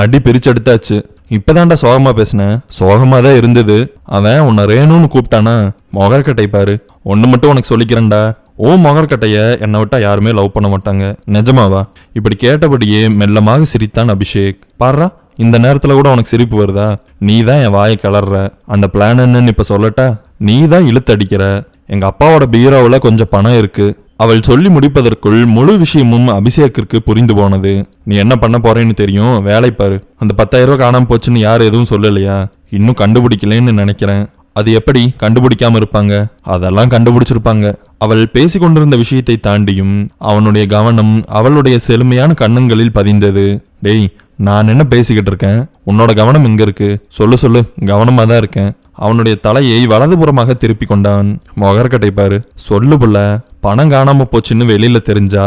அடி பிரிச்செடுத்தாச்சு. இப்பதான்டா சோகமா பேசின. சோகமா தான் இருந்தது. அவன் உன்னை ரேணுன்னு கூப்பிட்டானா? மொகர்கட்டை பாரு. ஒண்ணு மட்டும் உனக்கு சொல்லிக்கிறேன்டா, ஓ மொகர்கட்டைய என்னை விட்டா யாருமே லவ் பண்ண மாட்டாங்க. நிஜமாவா? இப்படி கேட்டபடியே மெல்லமாக சிரித்தான் அபிஷேக். பாரா, இந்த நேரத்துல கூட உனக்கு சிரிப்பு வருதா? நீ தான் என் வாயை கிளற. அந்த பிளான் என்னன்னு இப்ப சொல்லட்டா? நீ தான் இழுத்தடிக்கிற. எங்க அப்பாவோட பீரோவில் கொஞ்சம் பணம் இருக்கு. அவள் சொல்லி முடிப்பதற்குள் முழு விஷயமும் அபிஷேக்கிற்கு புரிந்து போனது. நீ என்ன பண்ண போறேன்னு தெரியும், வேலை பாரு. அந்த 10,000 ரூபாய் காணாம போச்சுன்னு யாரும் எதுவும் சொல்லலையா? இன்னும் கண்டுபிடிக்கலன்னு நினைக்கிறேன். அது எப்படி கண்டுபிடிக்காம இருப்பாங்க? அதெல்லாம் கண்டுபிடிச்சிருப்பாங்க. அவள் பேசிக்கொண்டிருந்த விஷயத்தை தாண்டியும் அவனுடைய கவனம் அவளுடைய செழுமையான கண்ணன்களில் பதிந்தது. டேய், நான் என்ன பேசிக்கிட்டு இருக்கேன்? உன்னோட கவனம் எங்க இருக்கு? சொல்லு. கவனமா தான் இருக்கேன். அவனுடைய தலையை வலதுபுறமாக திருப்பி கொண்டான். மொகர்கட்டை பாரு. சொல்லு புள்ள, பணம் காணாம போச்சுன்னு வெளியில தெரிஞ்சா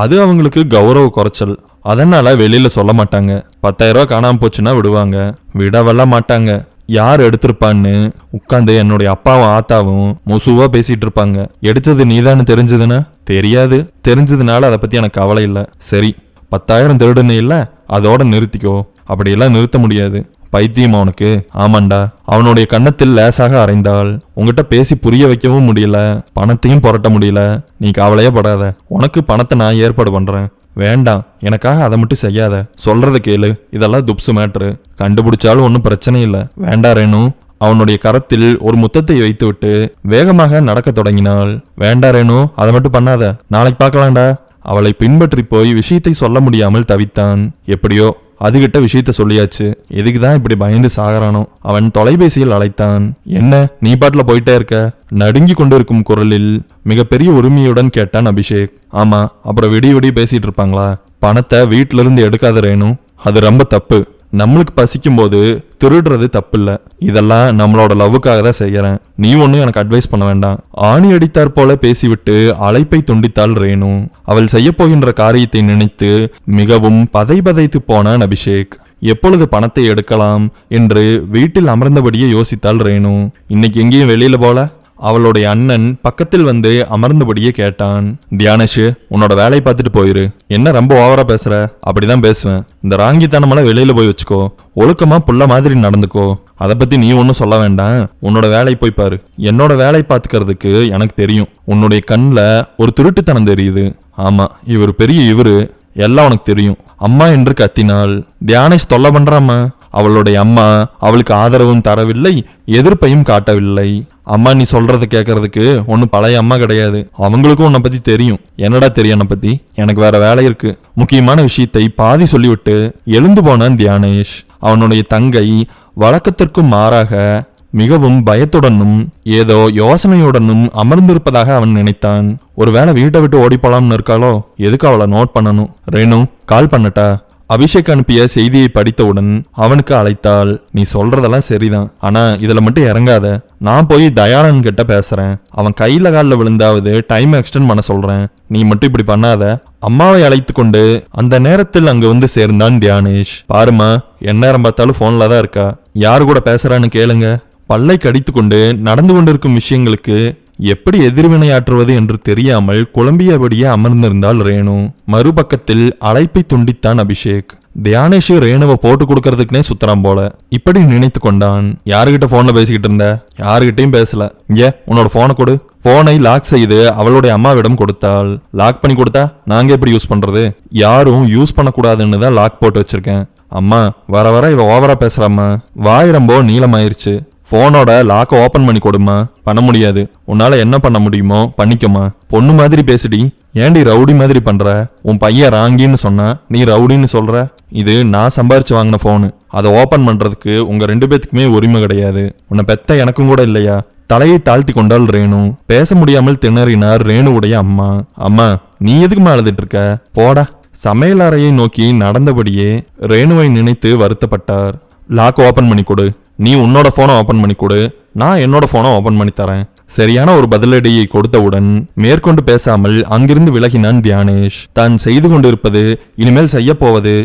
அது அவங்களுக்கு கௌரவ குறைச்சல். அதனால வெளியில சொல்ல மாட்டாங்க. 10,000 ரூபாய் காணாம போச்சுன்னா விடுவாங்க, விடவெல்லாம் மாட்டாங்க. யார் எடுத்திருப்பான்னு உட்காந்து என்னுடைய அப்பாவும் ஆத்தாவும் முசுவா பேசிட்டு இருப்பாங்க. எடுத்தது நீதான்னு தெரிஞ்சதுன்னா தெரியாது. தெரிஞ்சதுனால அதை பத்தி எனக்கு கவலை இல்லை. சரி, 10,000 திருடுன்னு இல்ல, அதோட நிறுத்திக்கோ. அப்படியெல்லாம் நிறுத்த முடியாது. பைத்தியம் அவனுக்கு. ஆமாண்டா. அவனுடைய கன்னத்தில் லேசாக அரைந்தாள். உங்ககிட்ட பேசி புரிய வைக்கவும் முடியல, பணத்தையும் புரட்ட முடியல. நீ கவலையே படாத, உனக்கு பணத்தை நான் ஏற்பாடு பண்றேன். வேண்டாம், எனக்காக அதை மட்டும் செய்யாத. சொல்றத கேளு, இதெல்லாம் துப்சு மேட்ரு. கண்டுபிடிச்சாலும் ஒன்றும் பிரச்சனை இல்லை. வேண்டா ரேணு. அவனுடைய கரத்தில் ஒரு முத்தத்தை வைத்துவிட்டு வேகமாக நடக்க தொடங்கினாள். வேண்டா ரேணு, அதை மட்டும் பண்ணாத. நாளைக்கு பார்க்கலாம்டா. அவளை பின்பற்றி போய் விஷயத்தை சொல்ல முடியாமல் தவித்தான். எப்படியோ அதுகிட்ட விஷயத்த சொல்லியாச்சு. எதுக்குதான் இப்படி பயந்து சாகரானோ? அவன் தொலைபேசியில் அழைத்தான். என்ன நீ பாட்டுல போயிட்டே இருக்க? நடுங்கி கொண்டிருக்கும் குரலில் மிகப்பெரிய உரிமையுடன் கேட்டான் அபிஷேக். ஆமா, அப்புறம் விடிய பேசிட்டு இருப்பாங்களா? பணத்தை வீட்டில இருந்து எடுக்காத ரேணு, அது ரொம்ப தப்பு. நம்மளுக்கு பசிக்கும் போது திருடுறது தப்பு இல்ல. இதெல்லாம் நம்மளோட லவ்வுக்காக தான் செய்யறேன். நீ ஒன்னும் எனக்கு அட்வைஸ் பண்ண வேண்டாம். ஆணி அடித்தாற் போல பேசிவிட்டு அழைப்பை துண்டித்தாள் ரேணு. அவள் செய்ய போகின்ற காரியத்தை நினைத்து மிகவும் பதைத்து போனான் அபிஷேக். எப்பொழுது பணத்தை எடுக்கலாம் என்று வீட்டில் அமர்ந்தபடியே யோசித்தாள் ரேணு. இன்னைக்கு எங்கேயும் வெளியில போல? அவளுடைய அண்ணன் பக்கத்தில் வந்து அமர்ந்தபடியே கேட்டான். தியானேஷ், உன்னோட வேலையை பார்த்துட்டு போயிரு. என்ன ரொம்ப ஓவரா பேசுற? அப்படிதான் பேசுவேன். இந்த ராங்கித்தனமெல்லாம் வெளியில போய் வச்சுக்கோ. ஒழுக்கமா புள்ள மாதிரி நடந்துக்கோ. அதை பத்தி நீ ஒன்னும் சொல்ல வேண்டாம். உன்னோட வேலையை போய் பாரு. என்னோட வேலையை பார்த்துக்கிறதுக்கு எனக்கு தெரியும். உன்னுடைய கண்ணில் ஒரு திருட்டுத்தனம் தெரியுது. ஆமா, இவர் பெரிய இவரு, எல்லாம் உனக்கு தெரியும். அம்மா என்று கத்தினாள். தியானேஷ் தொல்லை பண்றாமா. அவளுடைய அம்மா அவளுக்கு ஆதரவும் தரவில்லை, எதிர்ப்பையும் காட்டவில்லை. அம்மா நீ சொல்றதை கேட்கறதுக்கு ஒன்னும் பழைய அம்மா கிடையாது. அவங்களுக்கும் உன்னை பத்தி தெரியும். என்னடா தெரியும் என்னை பத்தி? எனக்கு வேற வேலை இருக்கு. முக்கியமான விஷயத்தை பாதி சொல்லிவிட்டு எழுந்து போனான் தியானேஷ். அவனுடைய தங்கை வழக்கத்திற்கும் மாறாக மிகவும் பயத்துடனும் ஏதோ யோசனையுடனும் அமர்ந்திருப்பதாக அவன் நினைத்தான். ஒருவேளை வீட்டை விட்டு ஓடி போலாம்னு இருக்காளோ? எதுக்கு அவளை நோட் பண்ணணும்? ரேணு, கால் பண்ணட்டா? அபிஷேக் அனுப்பிய செய்தியை படித்தவுடன் அவனுக்கு அழைத்தாள். நீ சொல்றதெல்லாம் சரிதான், ஆனா இதுல மட்டும் இறங்காத. நான் போய் தயாளன் கிட்ட பேசுறேன். அவன் கையில காலில் விழுந்தாவது டைம் எக்ஸ்டெண்ட் பண்ண சொல்றேன். நீ மட்டும் இப்படி பண்ணாத. அம்மாவை அழைத்து கொண்டு அந்த நேரத்தில் அங்கு வந்து சேர்ந்தான் தியானேஷ். பாருமா, எந்நேரம் பார்த்தாலும் போன்ல தான் இருக்கா. யாரு கூட பேசுறான்னு கேளுங்க. பல்லை கடித்து கொண்டு நடந்து கொண்டிருக்கும் விஷயங்களுக்கு எப்படி எதிர்வினையாற்றுவது என்று தெரியாமல் குழம்பியபடியே அமர்ந்திருந்தாள் ரேணு. மறுபக்கத்தில் அழைப்பை துண்டித்தான் அபிஷேக். தியானேஷ் ரேணுவை போட்டு கொடுக்கறதுக்குனே சுத்தராம் போல. இப்படி நினைத்து கொண்டான். யாருகிட்ட போன்ல பேசிக்கிட்டு இருந்த? யாருகிட்டையும் பேசல. இங்க உன்னோட போனை கொடு. போனை லாக் செய்து அவளுடைய அம்மாவிடம் கொடுத்தாள். லாக் பண்ணி கொடுத்தா நாங்க எப்படி யூஸ் பண்றது? யாரும் யூஸ் பண்ணக்கூடாதுன்னு தான் லாக் போட்டு வச்சிருக்கேன். அம்மா, வர வர இவ ஓவரா பேசுறாம்மா. வாய் ரொம்ப நீளமாயிருச்சு. போனோட லாக்க ஓபன் பண்ணி கொடுமா. பண்ண முடியாது. உன்னால என்ன பண்ண முடியுமோ பண்ணிக்கோமா. பொண்ணு மாதிரி பேசுடி. ஏண்டி ரவுடி மாதிரி பண்ற? உன் பையன் ராங்கின்னு சொன்னா நீ ரவுடின்னு சொல்ற? இது நான் சம்பாரிச்சு வாங்கின போனு. அதை ஓபன் பண்றதுக்கு உங்க 2 பேத்துக்குமே உரிமை கிடையாது. உன்னை பெத்த எனக்கும் கூட இல்லையா? தலையை தாழ்த்தி கொண்டாள் ரேணு. பேச முடியாமல் திணறினார் ரேணுவுடைய அம்மா. அம்மா, நீ எதுக்குமா அழுதுட்டு இருக்க? போடா. சமையல் அறையை நோக்கி நடந்தபடியே ரேணுவை நினைத்து வருத்தப்பட்டார். லாக் ஓபன் பண்ணி கொடு. நீ உன்னோட போனை ஓபன் பண்ணி கொடு. நான் என்னோட போனை ஓபன் பண்ணி தரேன். சரியான ஒரு பதிலடியை கொடுத்தவுடன் மேற்கொண்டு பேசாமல் அங்கிருந்து விலகினான் தியானேஷ். தான் செய்து கொண்டிருப்பது, இனிமேல் செய்ய போவது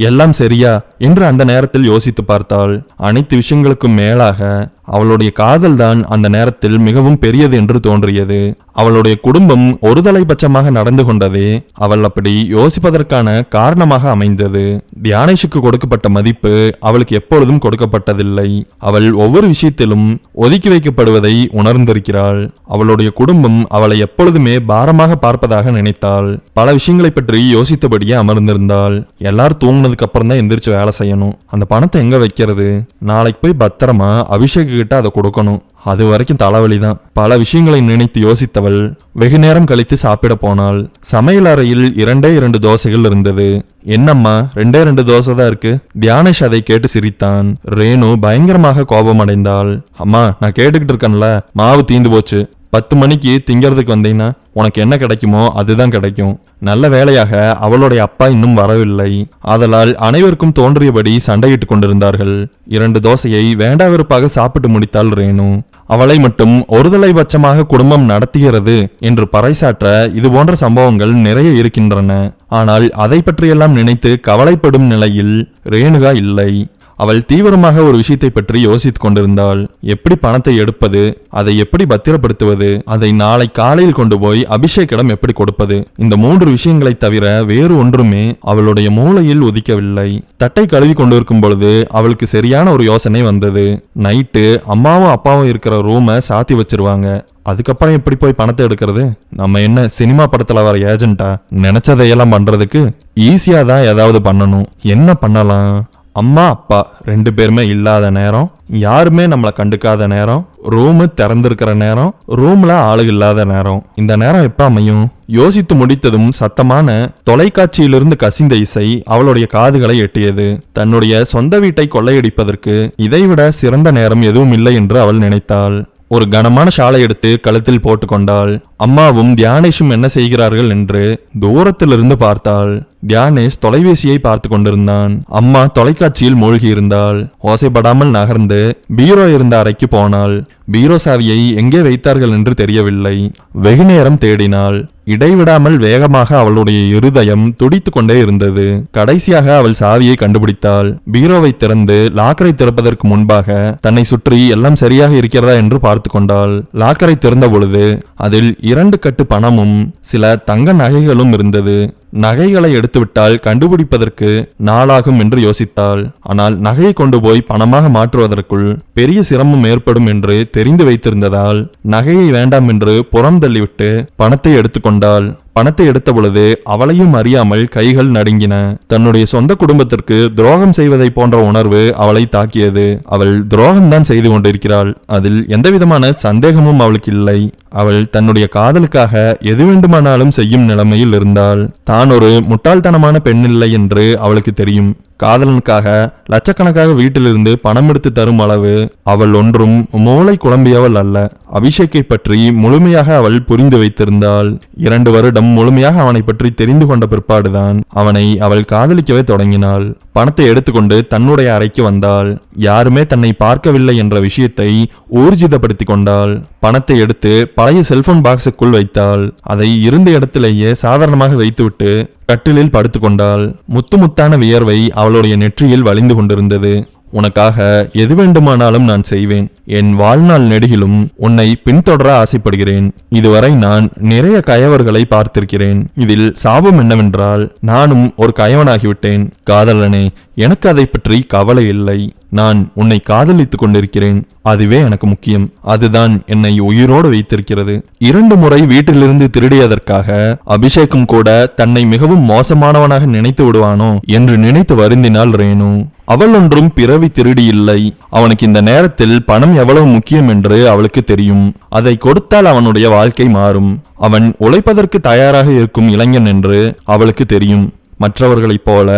எல்லாம் சரியா என்று அந்த நேரத்தில் யோசித்து பார்த்தாள். அனைத்து விஷயங்களுக்கும் மேலாக அவளுடைய காதல் தான் அந்த நேரத்தில் மிகவும் பெரியது என்று தோன்றியது. அவளுடைய குடும்பம் ஒரு தலைபட்சமாக நடந்து கொண்டதே அவள் அப்படி யோசிப்பதற்கான காரணமாக அமைந்தது. தியானேஷுக்கு கொடுக்கப்பட்ட மதிப்பு அவளுக்கு எப்பொழுதும் கொடுக்கப்பட்டதில்லை. அவள் ஒவ்வொரு விஷயத்திலும் ஒதுக்கி வைக்கப்படுவதை உணர்ந்திருக்கிறாள். அவளுடைய குடும்பம் அவளை எப்பொழுதுமே பாரமாக பார்ப்பதாக நினைத்தாள். பல விஷயங்களை பற்றி யோசித்தபடியே அமர்ந்திருந்தாள். எல்லாரும் தூங்கினதுக்கு அப்புறம் தான் எந்திரிச்சு வேலை செய்யணும். அந்த பணத்தை எங்க வைக்கிறது? நாளைக்கு போய் பத்திரமா அபிஷேக் அபிஷேக் கிட்ட அதை கொடுக்கணும். அது வரைக்கும் தலைவலிதான். பல விஷயங்களை நினைத்து யோசித்தவள் வெகு நேரம் கழித்து சாப்பிட போனாள். சமையல் அறையில் 2 தோசைகள் இருந்தது. என்னம்மா 2 தோசை தான் இருக்கு? தியானேஷ் அதை கேட்டு சிரித்தான். ரேணு பயங்கரமாக கோபமடைந்தாள். அம்மா, நான் கேட்டுக்கிட்டு இருக்கேன்ல, மாவு தீந்து போச்சு. 10 மணிக்கு திங்கிறதுக்கு வந்தீங்கன்னா உனக்கு என்ன கிடைக்குமோ அதுதான் கிடைக்கும். நல்ல வேளையாக அவளுடைய அப்பா இன்னும் வரவில்லை. ஆதலால் அனைவருக்கும் தோன்றியபடி சண்டையிட்டுக் கொண்டிருந்தார்கள். 2 தோசையை வேண்டா வெறுப்பாக சாப்பிட்டு முடித்தாள் ரேணு. அவளை மட்டும் ஒருதலை பட்சமாக குடும்பம் நடத்துகிறது என்று பறைசாற்ற இது போன்ற சம்பவங்கள் நிறைய இருக்கின்றன. ஆனால் அதை பற்றியெல்லாம் நினைத்து கவலைப்படும் நிலையில் ரேணுகா இல்லை. அவள் தீவிரமாக ஒரு விஷயத்தை பற்றி யோசித்துக் கொண்டிருந்தாள். எப்படி பணத்தை எடுப்பது, அதை எப்படி பத்திரப்படுத்துவது, அதை நாளை காலையில் கொண்டு போய் அபிஷேக்கிடம் எப்படி கொடுப்பது, இந்த 3 விஷயங்களை தவிர வேறு ஒன்றுமே அவளுடைய மூளையில் உதிக்கவில்லை. தட்டை கழுவி கொண்டிருக்கும் பொழுது அவளுக்கு சரியான ஒரு யோசனை வந்தது. நைட்டு அம்மாவும் அப்பாவும் இருக்கிற ரூமை சாத்தி வச்சிருவாங்க. அதுக்கப்புறம் எப்படி போய் பணத்தை எடுக்கிறது? நம்ம என்ன சினிமா படத்துல வர ஏஜென்ட்டா? நினைச்சதையெல்லாம் பண்றதுக்கு ஈஸியா தான் ஏதாவது பண்ணணும். என்ன பண்ணலாம்? அம்மா அப்பா 2 பேருமே இல்லாத நேரம், யாருமே நம்மளை கண்டுக்காத நேரம், ரூமு திறந்திருக்கிற நேரம், ரூம்ல ஆளு இல்லாத நேரம். இந்த நேரம் எப்ப அமையும்? யோசித்து முடித்ததும் சத்தமான தொலைக்காட்சியிலிருந்து கசிந்த இசை அவளுடைய காதுகளை எட்டியது. தன்னுடைய சொந்த வீட்டை கொள்ளையடிப்பதற்கு இதைவிட சிறந்த நேரம் எதுவும் இல்லை என்று அவள் நினைத்தாள். ஒரு கனமான ஷாலை எடுத்து கழுத்தில் போட்டுக்கொண்டாள். அம்மாவும் தியானேஷும் என்ன செய்கிறார்கள் என்று தூரத்திலிருந்து பார்த்தாள். தியானேஷ் தொலைபேசியை பார்த்து கொண்டிருந்தான். அம்மா தொலைக்காட்சியில் மூழ்கி இருந்தாள். ஓசைப்படாமல் நகர்ந்து பீரோ இருந்த அறைக்கு போனாள். பீரோ சாவியை எங்கே வைத்தார்கள் என்று தெரியவில்லை. வெகு நேரம் தேடினாள். இடைவிடாமல் வேகமாக அவளுடைய இருதயம் துடித்து கொண்டே இருந்தது. கடைசியாக அவள் சாவியை கண்டுபிடித்தாள். பீரோவை திறந்து லாக்கரை திறப்பதற்கு முன்பாக தன்னை சுற்றி எல்லாம் சரியாக இருக்கிறதா என்று பார்த்து கொண்டாள். லாக்கரை திறந்த பொழுது அதில் 2 கட்டு பணமும் சில தங்க நகைகளும் இருந்தது. நகைகளை எடுத்துவிட்டால் கண்டுபிடிப்பதற்கு நாளாகும் என்று யோசித்தாள். ஆனால் நகையை கொண்டு போய் பணமாக மாற்றுவதற்குள் பெரிய சிரமம் ஏற்படும் என்று தெரிந்து வைத்திருந்ததால் நகையை வேண்டாம் என்று புறம் தள்ளிவிட்டு பணத்தை எடுத்துக்கொண்டாள். பணத்தை எடுத்த பொழுது அவளையும் அறியாமல் கைகள் நடுங்கின. தன்னுடைய சொந்த குடும்பத்திற்கு துரோகம் செய்வதை போன்ற உணர்வு அவளை தாக்கியது. அவள் துரோகம்தான் செய்து கொண்டிருக்கிறாள். அதில் எந்தவிதமான சந்தேகமும் அவளுக்கு இல்லை. அவள் தன்னுடைய காதலுக்காக எது வேண்டுமானாலும் செய்யும் நிலைமையில் இருந்தாள். தான் ஒரு முட்டாள்தனமான பெண்ணில்லை என்று அவளுக்கு தெரியும். காதலனுக்காக லட்சக்கணக்காக வீட்டிலிருந்து பணம் எடுத்து தரும் அளவு அவள் ஒன்றும் மூளை குழம்பியவள் அல்ல. அபிஷேக்கை பற்றி முழுமையாக அவள் புரிந்து வைத்திருந்தாள். 2 வருடம் முழுமையாக அவனை பற்றி தெரிந்து கொண்ட பிற்பாடுதான் அவனை அவள் காதலிக்கவே தொடங்கினாள். பணத்தை எடுத்துக்கொண்டு தன்னுடைய அறைக்கு வந்தாள். யாருமே தன்னை பார்க்கவில்லை என்ற விஷயத்தை ஊர்ஜிதப்படுத்திக் கொண்டாள். பணத்தை எடுத்து பழைய செல்போன் பாக்ஸுக்குள் வைத்தாள். அதை இருந்த இடத்திலேயே சாதாரணமாக வைத்துவிட்டு கட்டிலில் படுத்துக்கொண்டாள். முத்து முத்தான வியர்வை அவளுடைய நெற்றியில் வழிந்து கொண்டிருந்தது. உனக்காக எது வேண்டுமானாலும் நான் செய்வேன். என் வாழ்நாள் நெடுகிலும் உன்னை பின்தொடர ஆசைப்படுகிறேன். இதுவரை நான் நிறைய கயவர்களை பார்த்திருக்கிறேன். இதில் சாபம் என்னவென்றால் நானும் ஒரு கயவனாகிவிட்டேன். காதலனே, எனக்கு அதை பற்றி கவலை இல்லை. நான் உன்னை காதலித்துக் கொண்டிருக்கிறேன். அதுவே எனக்கு முக்கியம். அதுதான் என்னை உயிரோடு வைத்திருக்கிறது. 2 முறை வீட்டிலிருந்து திருடியதற்காக அபிஷேக்கும் கூட தன்னை மிகவும் மோசமானவனாக நினைத்து விடுவானோ என்று நினைத்து வருந்தினாள் ரேணு. அவள் ஒன்றும் பிறவி திருடி இல்லை. அவனுக்கு இந்த நேரத்தில் பணம் எவ்வளவு முக்கியம் என்று அவளுக்கு தெரியும். அதை கொடுத்தால் அவனுடைய வாழ்க்கை மாறும். அவன் உழைப்பதற்கு தயாராக இருக்கும் இளைஞன் என்று அவளுக்கு தெரியும். மற்றவர்களைப் போல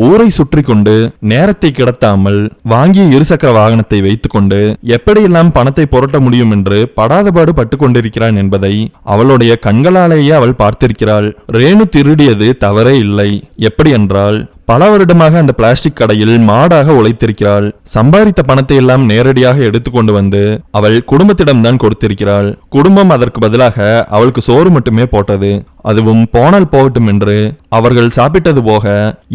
ஊரை சுற்றி கொண்டு நேரத்தை கிடத்தாமல் வாங்கிய 2 சக்கர வாகனத்தை வைத்துக்கொண்டு எப்படியெல்லாம் பணத்தை புரட்ட முடியும் என்று படாதபாடு பட்டு கொண்டிருக்கிறான் என்பதை அவளுடைய கண்களாலேயே அவள் பார்த்திருக்கிறாள். ரேணு திருடியது தவறே இல்லை. எப்படி என்றால் பல வருடமாக அந்த பிளாஸ்டிக் கடையில் மாடாக உழைத்திருக்கிறாள். சம்பாதித்த பணத்தை எல்லாம் நேரடியாக எடுத்துக்கொண்டு வந்து அவள் குடும்பத்திடம்தான் கொடுத்திருக்கிறாள். குடும்பம் அதற்கு பதிலாக அவளுக்கு சோறு மட்டுமே போட்டது. அதுவும் போனால் போகட்டும் என்று அவர்கள் சாப்பிட்டது போக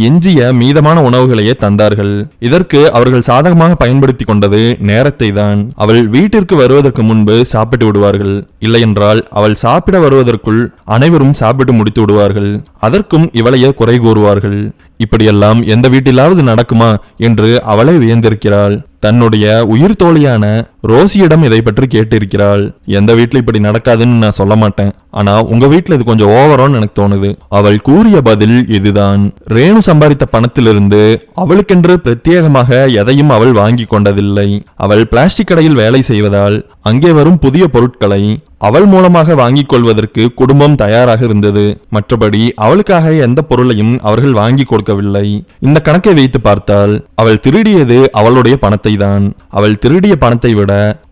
எஞ்சிய மீதமான உணவுகளையே தந்தார்கள். இதற்கு அவர்கள் சாதகமாக பயன்படுத்தி கொண்டது நேரத்தை தான். அவள் வீட்டிற்கு வருவதற்கு முன்பு சாப்பிட்டு விடுவார்கள். இல்லையென்றால் அவள் சாப்பிட வருவதற்குள் அனைவரும் சாப்பிட்டு முடித்து விடுவார்கள். அதற்கும் இவளையே குறை கூறுவார்கள். இப்படியெல்லாம் எந்த வீட்டிலாவது நடக்குமா என்று அவளே வியந்திருக்கிறாள். தன்னுடைய உயிர் தோழியான ரோசியிடம் இதை பற்றி கேட்டிருக்கிறாள். எந்த வீட்டுல இப்படி நடக்காதுன்னு நான் சொல்ல மாட்டேன், ஆனா உங்க வீட்டுல இது கொஞ்சம் ஓவரோன்னு எனக்கு தோணுது. அவள் கூறிய பதில் இதுதான். ரேணு சம்பாதித்த பணத்திலிருந்து அவளுக்கென்று பிரத்யேகமாக எதையும் அவள் வாங்கி கொண்டதில்லை. அவள் பிளாஸ்டிக் கடையில் வேலை செய்வதால் அங்கே வரும் புதிய பொருட்களை அவள் மூலமாக வாங்கிக் கொள்வதற்கு குடும்பம் தயாராக இருந்தது. மற்றபடி அவளுக்காக எந்த பொருளையும் அவர்கள் வாங்கி கொடுக்கவில்லை. இந்த கணக்கை வைத்து பார்த்தால் அவள் திருடியது அவளுடைய பணத்தை தான். அவள் திருடிய பணத்தை விட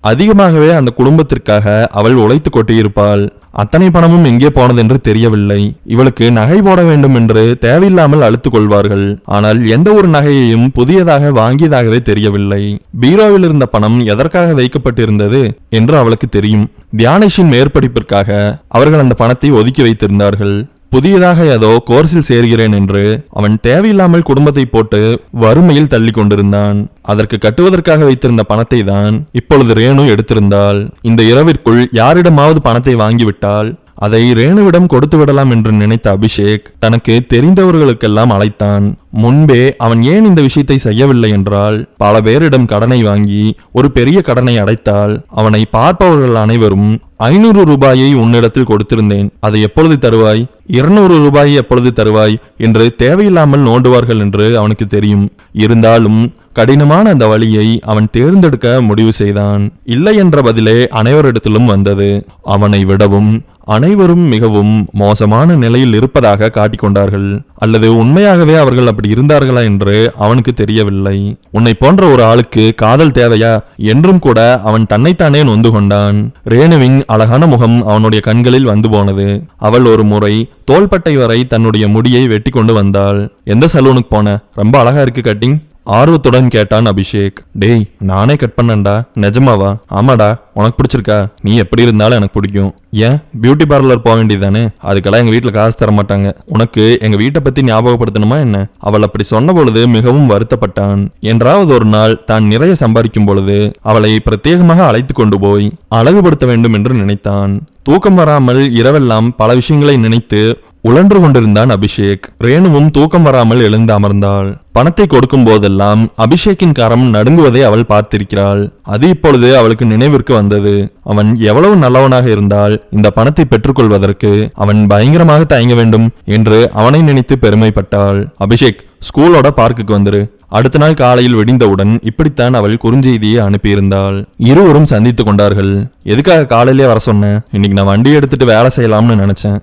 அதிகமாகவே அந்த குடும்பத்திற்காக அவள் உழைத்து கொட்டியிருப்பாள். அத்தனை பணமும் எங்கே போனது என்று தெரியவில்லை. இவளுக்கு நகை போட வேண்டும் என்று தேவையில்லாமல் அழுத்துக் கொள்வார்கள். ஆனால் எந்த ஒரு நகையையும் புதியதாக வாங்கியதாகவே தெரியவில்லை. பீரோவில் இருந்த பணம் எதற்காக வைக்கப்பட்டிருந்தது என்று அவளுக்கு தெரியும். தியானேஷின் மேற்படிப்பிற்காக அவர்கள் அந்த பணத்தை ஒதுக்கி வைத்திருந்தார்கள். புதியதாக ஏதோ கோர்ஸில் சேர்கிறேன் என்று அவன் தேவையில்லாமல் குடும்பத்தை போட்டு வறுமையில் தள்ளி கொண்டிருந்தான். அதற்கு கட்டுவதற்காக வைத்திருந்த பணத்தை தான் இப்பொழுது ரேணு எடுத்திருந்தாள். இந்த இரவிற்குள் யாரிடமாவது பணத்தை வாங்கிவிட்டால் அதை ரேணுவிடம் கொடுத்து விடலாம் என்று நினைத்த அபிஷேக் தனக்கு தெரிந்தவர்களுக்கெல்லாம் அழைத்தான். முன்பே அவன் ஏன் இந்த விஷயத்தை செய்யவில்லை என்றால், பல பேரிடம் கடனை வாங்கி ஒரு பெரிய கடனை அடைத்தால் அவனை பார்ப்பவர்கள் அனைவரும் 500 ரூபாயை உன்னிடத்தில் கொடுத்திருந்தேன், அதை எப்பொழுது தருவாய், 200 ரூபாயை எப்பொழுது தருவாய் என்று தேவையில்லாமல் நோண்டுவார்கள் என்று அவனுக்கு தெரியும். இருந்தாலும் கடினமான அந்த வழியை அவன் தேர்ந்தெடுக்க முடிவு செய்தான். இல்லை என்ற பதிலே அனைவரிடத்திலும் வந்தது. அவனை விடவும் அனைவரும் மிகவும் மோசமான நிலையில் இருப்பதாக காட்டிக்கொண்டார்கள். அல்லது உண்மையாகவே அவர்கள் அப்படி இருந்தார்களா என்று அவனுக்கு தெரியவில்லை. உன்னை போன்ற ஒரு ஆளுக்கு காதல் தேவையா என்றும் கூட அவன் தன்னைத்தானே நொந்து கொண்டான். ரேணுவின் அழகான முகம் அவனுடைய கண்களில் வந்து போனது. அவள் ஒரு முறை தோள்பட்டை வரை தன்னுடைய முடியை வெட்டி கொண்டு வந்தாள். எந்த சலூனுக்கு போன? ரொம்ப அழகா இருக்கு கட்டிங், ஆர்வத்துடன் கேட்டான் அபிஷேக். டேய், நானே கட் பண்ணேன்டா. நிஜமாவா? ஆமாடா. உனக்கு பிடிச்சிருக்கா? நீ எப்படி இருந்தாலும் எனக்கு பிடிக்கும். ஏன் பியூட்டி பார்லர் போக வேண்டியதானே? அதுக்கெல்லாம் எங்க வீட்டுல காசு தர மாட்டாங்க. உனக்கு எங்க வீட்டை பத்தி ஞாபகப்படுத்தணுமா என்ன? அவள் அப்படி சொன்ன பொழுது மிகவும் வருத்தப்பட்டான். என்றாவது ஒரு நாள் தான் நிறைய சம்பாதிக்கும் பொழுது அவளை பிரத்யேகமாக அழைத்து கொண்டு போய் அழகுபடுத்த வேண்டும் என்று நினைத்தான். தூக்கம் வராமல் இரவெல்லாம் பல விஷயங்களை நினைத்து உழன்று கொண்டிருந்தான் அபிஷேக். ரேணுவும் தூக்கம் வராமல் எழுந்து அமர்ந்தாள். பணத்தை கொடுக்கும் போதெல்லாம் அபிஷேக்கின் கரம் நடுங்குவதை அவள் பார்த்திருக்கிறாள். அது இப்பொழுது அவளுக்கு நினைவிற்கு வந்தது. அவன் எவ்வளவு நல்லவனாக இருந்தால் இந்த பணத்தை பெற்றுக்கொள்வதற்கு அவன் பயங்கரமாக தயங்க வேண்டும் என்று அவனை நினைத்து பெருமைப்பட்டாள். அபிஷேக், ஸ்கூலோட பார்க்குக்கு வந்துரு. அடுத்த நாள் காலையில் விடிந்தவுடன் இப்படித்தான் அவள் குறுஞ்செய்தியை அனுப்பியிருந்தாள். இருவரும் சந்தித்து கொண்டார்கள். எதுக்காக காலையிலே வர சொன்ன? இன்னைக்கு நான் வண்டி எடுத்துட்டு வேலை செய்யலாம்னு நினைச்சேன்.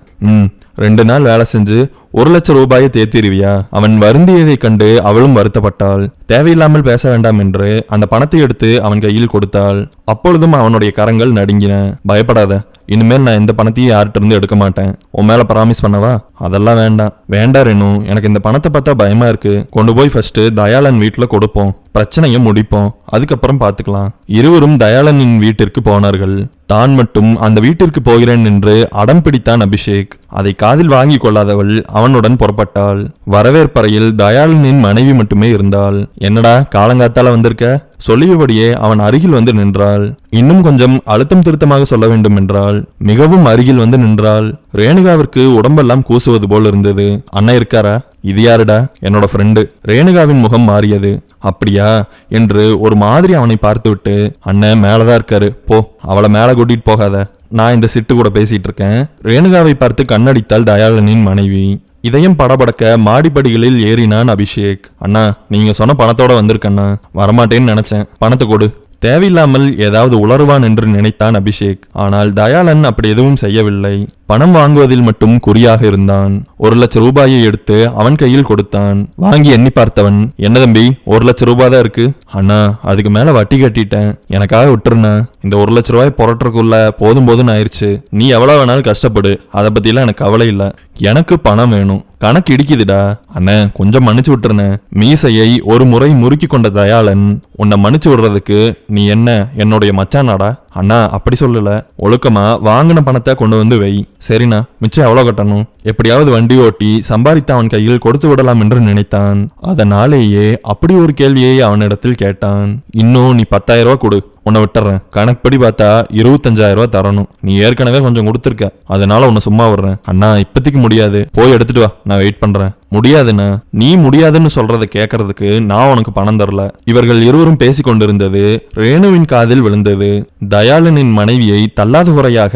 2 நாள் வேலை செஞ்சு 1 லட்சம் ரூபாயை தேத்திருவியா? அவன் வருந்தியதை கண்டு அவளும் வருத்தப்பட்டாள். தேவையில்லாமல் பேச வேண்டாம் என்று அந்த பணத்தை எடுத்து அவன் கையில் கொடுத்தாள். அப்பொழுதும் அவனுடைய கரங்கள் நடுங்கின. பயப்படாத, இனிமேல் நான் இந்த பணத்தையும் யார்கிட்ட இருந்து எடுக்க மாட்டேன். உன் மேல ப்ராமிஸ் பண்ணவா? அதெல்லாம் வேண்டாம். வேண்டாம் ரேணு, எனக்கு இந்த பணத்தை பார்த்தா பயமா இருக்கு. கொண்டு போய் ஃபர்ஸ்ட் தயாளன் வீட்டுல கொடுப்போம், பிரச்சனையை முடிப்போம், அதுக்கப்புறம் பார்த்துக்கலாம். இருவரும் தயாளனின் வீட்டிற்கு போனார்கள். தான் மட்டும் அந்த வீட்டிற்கு போகிறேன் என்று அடம் பிடித்தான் அபிஷேக். அதை காதில் வாங்கி கொள்ளாதவள் அவனுடன் புறப்பட்டாள். வரவேற்பறையில் தயாளனின் மனைவி மட்டுமே இருந்தாள். என்னடா காலங்காத்தால வந்திருக்க? சொல்லியபடியே அவன் அருகில் வந்து நின்றாள். இன்னும் கொஞ்சம் அழுத்தம் திருத்தமாக சொல்ல வேண்டும் என்றால் மிகவும் அருகில் வந்து நின்றாள். ரேணுகாவிற்கு உடம்பெல்லாம் கூசுவது போல் இருந்தது. அண்ணா இருக்காரா? இது யாருடா? என்னோட ஃப்ரெண்டு. ரேணுகாவின் முகம் மாறியது. அப்படியா என்று ஒரு மாதிரி அவனை பார்த்துவிட்டு, அண்ணன் மேலதான் இருக்காரு, போ, அவளை மேல கூட்டிட்டு போகாத, நான் இந்த சிட்டு கூட பேசிட்டு இருக்கேன். ரேணுகாவை பார்த்து கண்ணடித்தாள் தயாளனின் மனைவி. இதயம் படபடக்க மாடிப்படிகளில் ஏறினான் அபிஷேக். அண்ணா, நீங்க சொன்ன பணத்தோட வந்திருக்கண்ணா. வரமாட்டேன்னு நினைச்சேன், பணத்தை கொடு. தேவையில்லாமல் ஏதாவது உளறுவான் என்று நினைத்தான் அபிஷேக். ஆனால் தயாளன் அப்படி எதுவும் செய்யவில்லை. பணம் வாங்குவதில் மட்டும் குறியாக இருந்தான். 1 லட்சம் ரூபாயை எடுத்து அவன் கையில் கொடுத்தான். வாங்கி எண்ணி பார்த்தவன், என்ன தம்பி, 1 லட்சம் ரூபாய் தான் இருக்கு. அண்ணா, அதுக்கு மேல வட்டி கட்டிட்டேன், எனக்காக விட்டுருண்ணா. இந்த 1 லட்ச ரூபாய் புரட்டுறக்குள்ள போதும் போதுன்னு ஆயிடுச்சு. நீ எவ்வளவு வேணாலும் கஷ்டப்படு, அதை பத்திலாம் எனக்கு கவலை இல்லை. எனக்கு பணம் வேணும். கணக்கு இடிக்குதுடா. அண்ணே, கொஞ்சம் மன்னிச்சு விட்டுருன. மீசையை ஒரு முறை முறுக்கி கொண்ட தயாளன், உன்னை மன்னிச்சு விடுறதுக்கு நீ என்ன என்னுடைய மச்சானாடா? அண்ணா, அப்படி சொல்லல. ஒழுக்கமா வாங்கின பணத்தை கொண்டு வந்து வை. சரிண்ணா, மிச்சம் எவ்வளவு கட்டணும்? எப்படியாவது வண்டி ஓட்டி சம்பாதித்து அவன் கையில் கொடுத்து விடலாம் என்று நினைத்தான். அதனாலேயே அப்படி ஒரு கேள்வியை அவனிடத்தில் கேட்டான். இன்னும் நீ 10,000 ரூபாய் கொடு, உன்னை விட்டுறேன். கணக்குப்படி பார்த்தா 25,000 ரூபாய் தரணும். நீ ஏற்கனவே கொஞ்சம் கொடுத்துருக்க, அதனால உன்னை சும்மா விடுறேன். அண்ணா, இப்பத்திக்கு முடியாது, போய் எடுத்துட்டு வா, நான் வெயிட் பண்றேன். முடியாதுண்ணா, நீ முடியாதுன்னு சொல்றத கேட்கறதுக்கு நான் உனக்கு பணம் தரல. இவர்கள் இருவரும் பேசிக் கொண்டிருந்தது ரேணுவின் காதில் விழுந்தது. தயாளனின் மனைவியை தள்ளாத குறையாக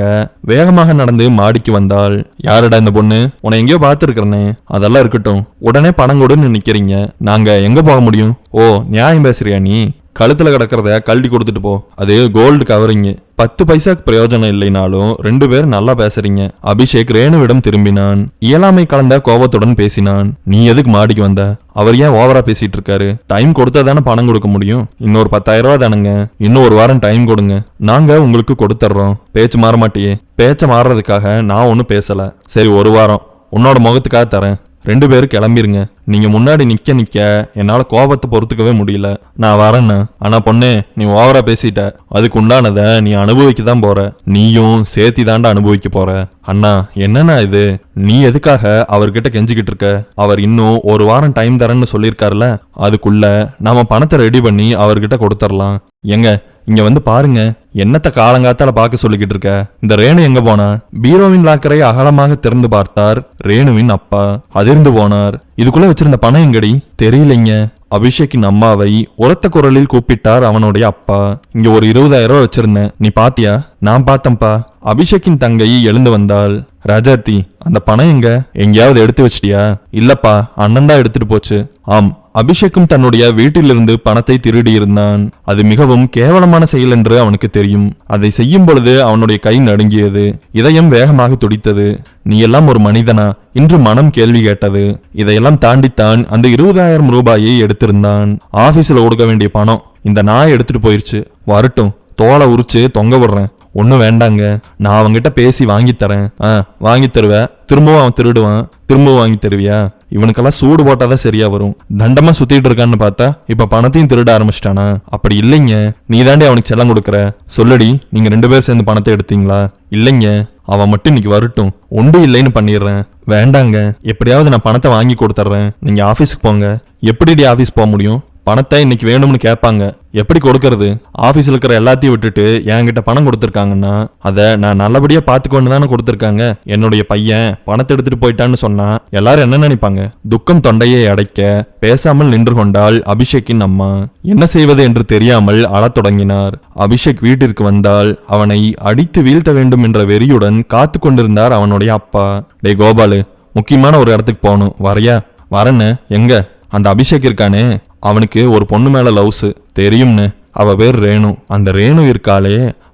வேகமாக நடந்து மாடிக்கு வந்தாள். யாருடா இந்த பொண்ணு? உன்னை எங்கேயோ பார்த்துருக்கிறனே. அதெல்லாம் இருக்கட்டும், உடனே பணம் கொடுன்னு நிக்கிறீங்க, நாங்க எங்க போக முடியும்? ஓ, நியாயம் பேசுறியா நீ? கழுத்துல கிடக்கிறத கழட்டி கொடுத்துட்டு போ. அது கோல்டு கவரிங். 10 பைசாக்கு பிரயோஜனம் இல்லைனாலும் 2 பேர் நல்லா பேசுறீங்க. அபிஷேக் ரேணுவிடம் திரும்பினான். இயலாமை கலந்த கோபத்துடன் பேசினான். நீ எதுக்கு மாடிக்கு வந்த? அவர் ஏன் ஓவரா பேசிட்டு இருக்காரு? டைம் கொடுத்தா தானே பணம் கொடுக்க முடியும். இன்னொரு 10,000 ரூபாய் தானுங்க. இன்னும் 1 வாரம் டைம் கொடுங்க, நாங்க உங்களுக்கு கொடுத்துட்றோம். பேச்சு மாற மாட்டியே? பேச்ச மாறுறதுக்காக நான் ஒன்னும் பேசல. சரி, 1 வாரம் உன்னோட முகத்துக்காக தரேன். 2 பேரும் கிளம்பிருங்க. நீங்க முன்னாடி நிக்க என்னால கோபத்தை பொறுத்துக்கவே முடியல. நான் வரேன்னா. ஆனா பொண்ணே, நீ ஓவரா பேசிட்ட. அதுக்கு உண்டானத நீ அனுபவிக்க தான் போற. நீயும் சேர்த்தி தாண்டா அனுபவிக்க போற. அண்ணா, என்னன்னா இது? நீ எதுக்காக அவர்கிட்ட கெஞ்சிக்கிட்டு இருக்க? அவர் இன்னும் 1 வாரம் டைம் தரேன்னு சொல்லியிருக்காருல, அதுக்குள்ள நாம பணத்தை ரெடி பண்ணி அவர்கிட்ட கொடுத்துடலாம். எங்க இங்க வந்து பாருங்க. என்னத்த காலங்காத்தால பார்க்க சொல்லிக்கிட்டு இருக்க? இந்த ரேணு எங்க போனா? பீரோவின் லாக்கரை அகலமாக திறந்து பார்த்தார் ரேணுவின் அப்பா. அதிர்ந்து போனார். இதுக்குள்ள வச்சிருந்த பணம் எங்கடி? தெரியலைங்க. அபிஷேக்கின் அம்மாவை உரத்த குரலில் கூப்பிட்டார் அவனுடைய அப்பா. இங்க ஒரு 20,000 ரூபாய் வச்சிருந்தேன், நீ பாத்தியா? நான் பார்த்தம்பா. அபிஷேக்கின் தங்கை எழுந்து வந்தாள். ராஜாத்தி, அந்த பணம் எங்க? எங்கேயாவது எடுத்து வச்சிட்டியா? இல்லப்பா, அண்ணன் தான் எடுத்துட்டு போச்சு. ஆம், அபிஷேக்கும் தன்னுடைய வீட்டிலிருந்து பணத்தை திருடி இருந்தான். அது மிகவும் கேவலமான செயல் என்று அவனுக்கு தெரியும். அதை செய்யும் பொழுது அவனுடைய கை நடுங்கியது. இதயம் வேகமாக துடித்தது. நீ எல்லாம் ஒரு மனிதனா? இன்று மனம் கேள்வி கேட்டது. இதையெல்லாம் தாண்டித்தான் அந்த 20,000 ரூபாயை எடுத்திருந்தான். ஆபீஸ்ல கொடுக்க வேண்டிய பணம் இந்த நாய் எடுத்துட்டு போயிருச்சு. வரட்டும், தோலை உரிச்சு தொங்க விடுறேன். ஒன்னும் வேண்டாங்க, நான் அவங்கிட்ட பேசி வாங்கி தரேன். வாங்கி தருவ, திரும்பவும் அவன் திருடுவான், திரும்பவும் வாங்கி தருவியா? இவனுக்கெல்லாம் சூடு போட்டாதான் சரியா வரும். தண்டமா சுத்திட்டு இருக்கான்னு பார்த்தா இப்ப பணத்தையும் திருட ஆரம்பிச்சிட்டானா? அப்படி இல்லைங்க, நீ தாண்டி அவனுக்கு செல்லம் கொடுக்கற. சொல்லடி, நீங்க 2 பேர் சேர்ந்து பணத்தை எடுத்தீங்களா? இல்லைங்க, அவன் மட்டும் இன்னைக்கு வரட்டும், ஒன்று இல்லைன்னு பண்ணிடுறேன். வேண்டாங்க, எப்படியாவது நான் பணத்தை வாங்கி கொடுத்துட்றேன். நீங்க ஆபீஸுக்கு போங்க. எப்படி ஆபீஸ் போக முடியும்? பணத்தை இன்னைக்கு வேணும்னு கேட்பாங்க, எப்படி கொடுக்கறது? ஆபீஸ்ல இருக்கிற எல்லாத்தையும் விட்டுட்டு என்கிட்ட பணம் கொடுத்துருக்காங்கன்னா அதை நான் நல்லபடியா பாத்துக்கொண்டு தானே கொடுத்துருக்காங்க. என்னுடைய பையன் பணத்தை எடுத்துட்டு போயிட்டான்னு சொன்னா எல்லாரும் என்ன நினைப்பாங்க? துக்கம் தொண்டையை அடைக்க பேசாமல் நின்று கொண்டாள் அபிஷேக்கின் அம்மா. என்ன செய்வது என்று தெரியாமல் அழத் தொடங்கினார். அபிஷேக் வீட்டிற்கு வந்தால் அவனை அடித்து வீழ்த்த வேண்டும் என்ற வெறியுடன் காத்து கொண்டிருந்தார் அவனுடைய அப்பா. டே கோபாலு, முக்கியமான ஒரு இடத்துக்கு போகணும், வரையா? வரேன்னு. எங்க? அந்த அபிஷேக் இருக்கானே, அவனுக்கு ஒரு பொண்ணு மேல லவ்ஸ் தெரியும்னு. அவ பேர் ரேணு. அந்த ரேணு இருக்காளே,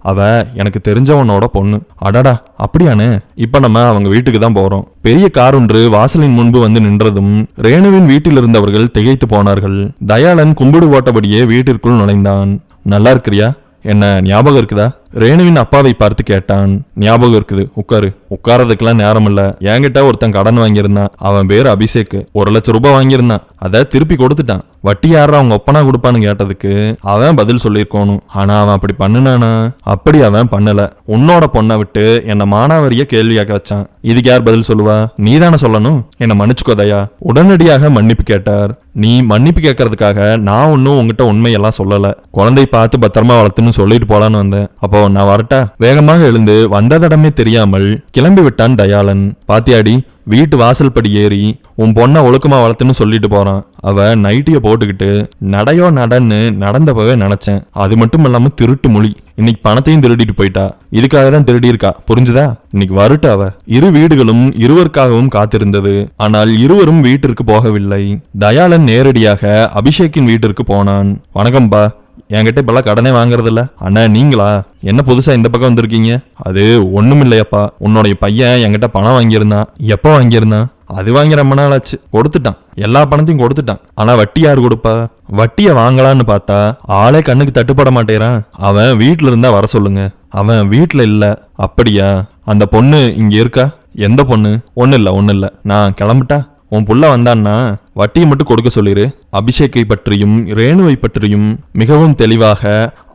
அவ எனக்கு தெரிஞ்சவனோட பொண்ணு. அடடா, அப்படியானே? இப்ப நம்ம அவங்க வீட்டுக்கு தான் போறோம். பெரிய கார் ஒன்று வாசலின் முன்பு வந்து நின்றதும் ரேணுவின் வீட்டில் இருந்தவர்கள் திகைத்து போனார்கள். தயாளன் கும்பிடு போட்டபடியே வீட்டிற்குள் நுழைந்தான். நல்லா இருக்கிறியா? என்ன ஞாபகம் இருக்குதா? ரேணுவின் அப்பாவை பார்த்து கேட்டான். ஞாபகம் இருக்குது, உட்காரு. உட்காரதுக்கெல்லாம் நேரம் இல்ல. என்கிட்ட ஒருத்தன் கடன் வாங்கியிருந்தான். அவன் பேர் அபிஷேக். 1 லட்சம் ரூபாய் வாங்கியிருந்தான். அதை திருப்பி கொடுத்துட்டான். வட்டி யாரா அவங்க ஒப்பனா கொடுப்பான்னு கேட்டதுக்கு அவன் பதில் சொல்லியிருக்கணும். ஆனா அவன் அப்படி பண்ணுனானா? அப்படி அவன் பண்ணல. உன்னோட பொண்ணை விட்டு என்ன மானாவரிய கேள்வியாக்க வச்சான். இதுக்கு யார் பதில் சொல்லுவா? நீ தானே சொல்லணும். என்ன மன்னிச்சுக்கோதையா. உடனடியாக மன்னிப்பு கேட்டார். நீ மன்னிப்பு கேட்கறதுக்காக நான் ஒன்னும் உங்ககிட்ட உண்மையெல்லாம் சொல்லல. குழந்தை பார்த்து பத்திரமா வளர்த்துன்னு சொல்லிட்டு போலான்னு வந்தேன். அப்போ நான் வரட்டா? வேகமாக எழுந்து வந்ததடமே தெரியாமல் கிளம்பி விட்டான் தயாளன். பாத்தியாடி, வீட்டு வாசல் படி ஏறி உன் பொண்ணை ஒழுக்கமா வளர்த்துன்னு சொல்லிட்டு போறான். அவ நைட்டிய போட்டுக்கிட்டு நடையோ நடன்னு நடந்தப்பவே நினைச்சேன். அது மட்டும் இல்லாம திருட்டு மொழி. இன்னைக்கு பணத்தையும் திருடிட்டு போயிட்டா. இதுக்காக தான் திருடி இருக்கா, புரிஞ்சுதா? இன்னைக்கு வரட்டு அவ. இரு வீடுகளும் இருவருக்காகவும் காத்திருந்தது. ஆனால் இருவரும் வீட்டிற்கு போகவில்லை. தயாளன் நேரடியாக அபிஷேக்கின் வீட்டிற்கு போனான். வணக்கம்பா, என்கிட்ட இப்பெல்லாம் கடனே வாங்குறது இல்ல. அண்ணா, நீங்களா? என்ன புதுசா இந்த பக்கம் வந்திருக்கீங்க? அது ஒண்ணும் இல்லையப்பா, உன்னுடைய பையன் என்கிட்ட பணம் வாங்கியிருந்தான். எப்ப வாங்கியிருந்தான்? அது வாங்கி ரொம்ப நாள் ஆச்சு. கொடுத்துட்டான், எல்லா பணத்தையும் கொடுத்துட்டான். ஆனா வட்டி யாரு கொடுப்பா? வட்டிய வாங்கலான்னு பார்த்தா ஆளே கண்ணுக்கு தட்டுப்பட மாட்டேறான். அவன் வீட்டுல இருந்தா வர சொல்லுங்க. அவன் வீட்டுல இல்ல. அப்படியா? அந்த பொண்ணு இங்க இருக்கா? எந்த பொண்ணு? ஒண்ணு இல்ல, நான் கிளம்பிட்டா. உன் புள்ள வந்தான்னா வட்டியை மட்டும் கொடுக்க சொல்லிரு. அபிஷேக்கை பற்றியும் ரேணுவை பற்றியும் மிகவும் தெளிவாக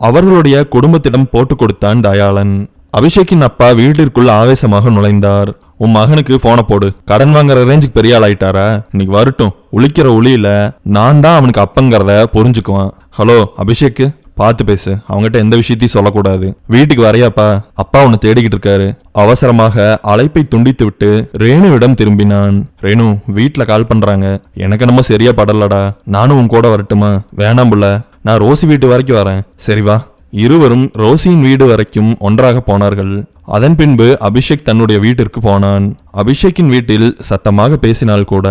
அவர்களுடைய குடும்பத்திடம் போட்டு கொடுத்தான் தயாளன். அபிஷேக்கின் அப்பா வீட்டிற்குள் ஆவேசமாக நுழைந்தார். உன் மகனுக்கு போனை போடு. கடன் வாங்குற ரேஞ்சுக்கு பெரிய ஆள் ஆயிட்டாரா? இன்னைக்கு வரட்டும். உளிக்கிற உளியில நான் தான் அவனுக்கு அப்பங்கிறத புரிஞ்சுக்குவான். ஹலோ அபிஷேக், பார்த்து பேசு, அவங்ககிட்ட எந்த விஷயத்தையும் சொல்லக்கூடாது. வீட்டுக்கு வரையாப்பா, அப்பா உன்னை தேடிக்கிட்டு இருக்காரு. அவசரமாக அழைப்பை துண்டித்து விட்டு ரேணுவிடம் திரும்பினான். ரேணு, வீட்டுல கால் பண்றாங்க. எனக்கு என்னமோ சரியா படலடா. நானும் உன் கூட வரட்டுமா? வேணாம் புள்ள, நான் ரோசி வீட்டு வரைக்கும் வரேன். சரி வா. இருவரும் ரோசியின் வீடு வரைக்கும் ஒன்றாக போனார்கள். அதன் பின்பு அபிஷேக் தன்னுடைய வீட்டிற்கு போனான். அபிஷேக்கின் வீட்டில் சத்தமாக பேசினால் கூட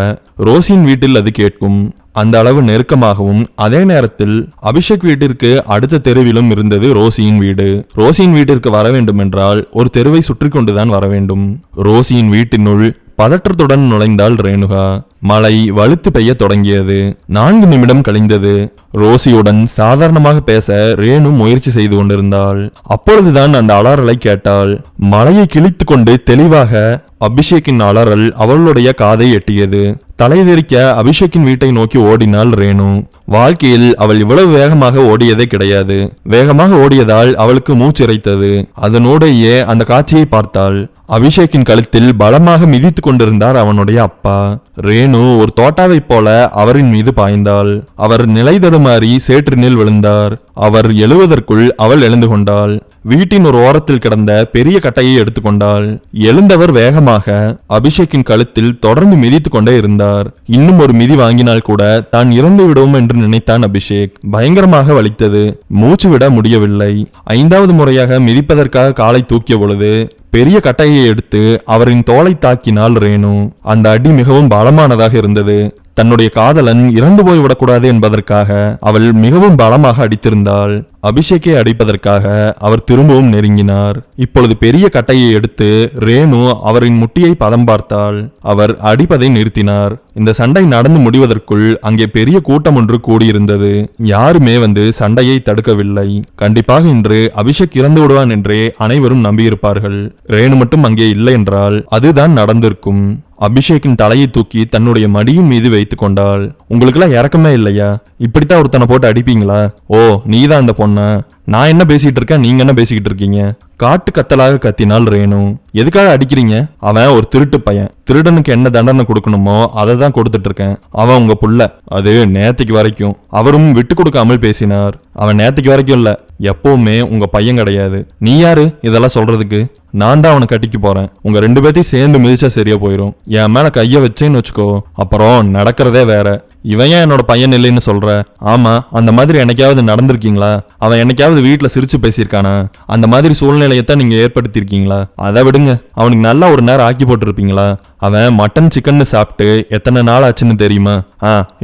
ரோசியின் வீட்டில் அது கேட்கும். அந்த அளவு நெருக்கமாகவும் அதே நேரத்தில் அபிஷேக் வீட்டிற்கு அடுத்த தெருவிலும் இருந்தது ரோசியின் வீடு. ரோசியின் வீட்டிற்கு வர வேண்டும் என்றால் ஒரு தெருவை சுற்றி கொண்டுதான் வர வேண்டும். ரோசியின் வீட்டினுள் பதற்றத்துடன் நுழைந்தாள் ரேணுகா. மழை வலுத்து பெய்ய தொடங்கியது. 4 நிமிடம் கழிந்தது. ரோசியுடன் சாதாரணமாக பேச ரேணு முயற்சி செய்து கொண்டிருந்தாள். அப்பொழுதுதான் அந்த அலறலை கேட்டாள். மழையை கிழித்து கொண்டு தெளிவாக அபிஷேக்கின் அலறல் அவளுடைய காதை எட்டியது. தலைதெறிக்க அபிஷேக்கின் வீட்டை நோக்கி ஓடினாள் ரேணு. வாழ்க்கையில் அவள் இவ்வளவு வேகமாக ஓடியதே கிடையாது. வேகமாக ஓடியதால் அவளுக்கு மூச்சிறைத்தது. அதனோடையே அந்த காட்சியை பார்த்தாள். அபிஷேக்கின் கழுத்தில் பலமாக மிதித்து கொண்டிருந்தார் அவனுடைய அப்பா. ரேணு ஒரு தோட்டாவைப் போல அவரின் மீது பாய்ந்தாள். அவர் நிலை தடுமாறி சேற்றினில் விழுந்தார். அவர் எழுவதற்குள் அவள் எழுந்து கொண்டாள். வீட்டின் ஒரு ஓரத்தில் கிடந்த பெரிய கட்டையை எடுத்துக்கொண்டாள். எழுந்தவர் வேகமாக அபிஷேக்கின் கழுத்தில் தொடர்ந்து மிதித்து கொண்டே இருந்தார். இன்னும் ஒரு மிதி வாங்கினால் கூட தான் இறந்து விடுவோம் என்று நினைத்தான் அபிஷேக். பயங்கரமாக வலித்தது. மூச்சு விட முடியவில்லை. 5வது முறையாக மிதிப்பதற்காக காலை தூக்கிய பொழுது பெரிய கட்டையை எடுத்து அவரின் தோலை தாக்கினாள் ரேணு. அந்த அடி மிகவும் பலமானதாக இருந்தது. தன்னுடைய காதலன் இறந்து போய்விடக்கூடாது என்பதற்காக அவள் மிகவும் பலமாக அடித்திருந்தாள். அபிஷேக்கை அடிப்பதற்காக அவர் திரும்பவும் நெருங்கினார். இப்பொழுது பெரிய கட்டையை எடுத்து ரேணு அவரின் முட்டியை பதம் பார்த்தாள். அவர் அடிப்பதை நிறுத்தினார். இந்த சண்டை நடந்து முடிவதற்குள் அங்கே பெரிய கூட்டம் ஒன்று கூடியிருந்தது. யாருமே வந்து சண்டையை தடுக்கவில்லை. கண்டிப்பாக இன்று அபிஷேக் இறந்து விடுவான் என்றே அனைவரும் நம்பியிருப்பார்கள். ரேணு மட்டும் அங்கே இல்லை என்றால் அதுதான் நடந்திருக்கும். அபிஷேக்கின் தலையை தூக்கி தன்னுடைய மடியின் மீது வைத்துக் கொண்டாள். உங்களுக்கெல்லாம் இறக்கமே இல்லையா? இப்படித்தான் ஒருத்தனை போட்டு அடிப்பீங்களா? ஓ, நீதான் அந்த பொண்ணா? நான் என்ன பேசிட்டு இருக்கேன், நீங்க என்ன பேசிக்கிட்டு இருக்கீங்க? காட்டு கத்தலாக கத்தினாள் ரேணு. எதுக்காக அடிக்கிறீங்க? அவன் ஒரு திருட்டு பையன். திருடனுக்கு என்ன தண்டனை கொடுக்கணுமோ அதை தான் கொடுத்துட்டு இருக்கேன். அவன் உங்க புள்ள. அது நேத்திக்கு வரைக்கும். அவரும் விட்டு கொடுக்காமல் பேசினார். அவன் நேத்திக்கு வரைக்கும் இல்ல, எப்பவுமே உங்க பையன் கிடையாது. நீ யாரு இதெல்லாம் சொல்றதுக்கு? நான் தான் அவனை கட்டிக்க போறேன். உங்க 2 பேர்த்தையும் சேர்ந்து மிதிச்சா சரியா போயிரும். என் மேல கைய வச்சேன்னு வச்சுக்கோ, அப்புறம் நடக்கிறதே வேற. இவன் ஏன் என்னோட பையன் இல்லைன்னு சொல்ற? ஆமா, அந்த மாதிரி என்னைக்காவது நடந்திருக்கீங்களா? அவன் என்னைக்காவது வீட்டுல சிரிச்சு பேசியிருக்கானா? அந்த மாதிரி சூழ்நிலையத்தான் நீங்க ஏற்படுத்தியிருக்கீங்களா? அதை விடுங்க, அவனுக்கு நல்லா ஒரு நேரம் ஆக்கி போட்டிருப்பீங்களா? அவன் மட்டன் சிக்கன் சாப்பிட்டு எத்தனை நாள் ஆச்சுன்னு தெரியுமா?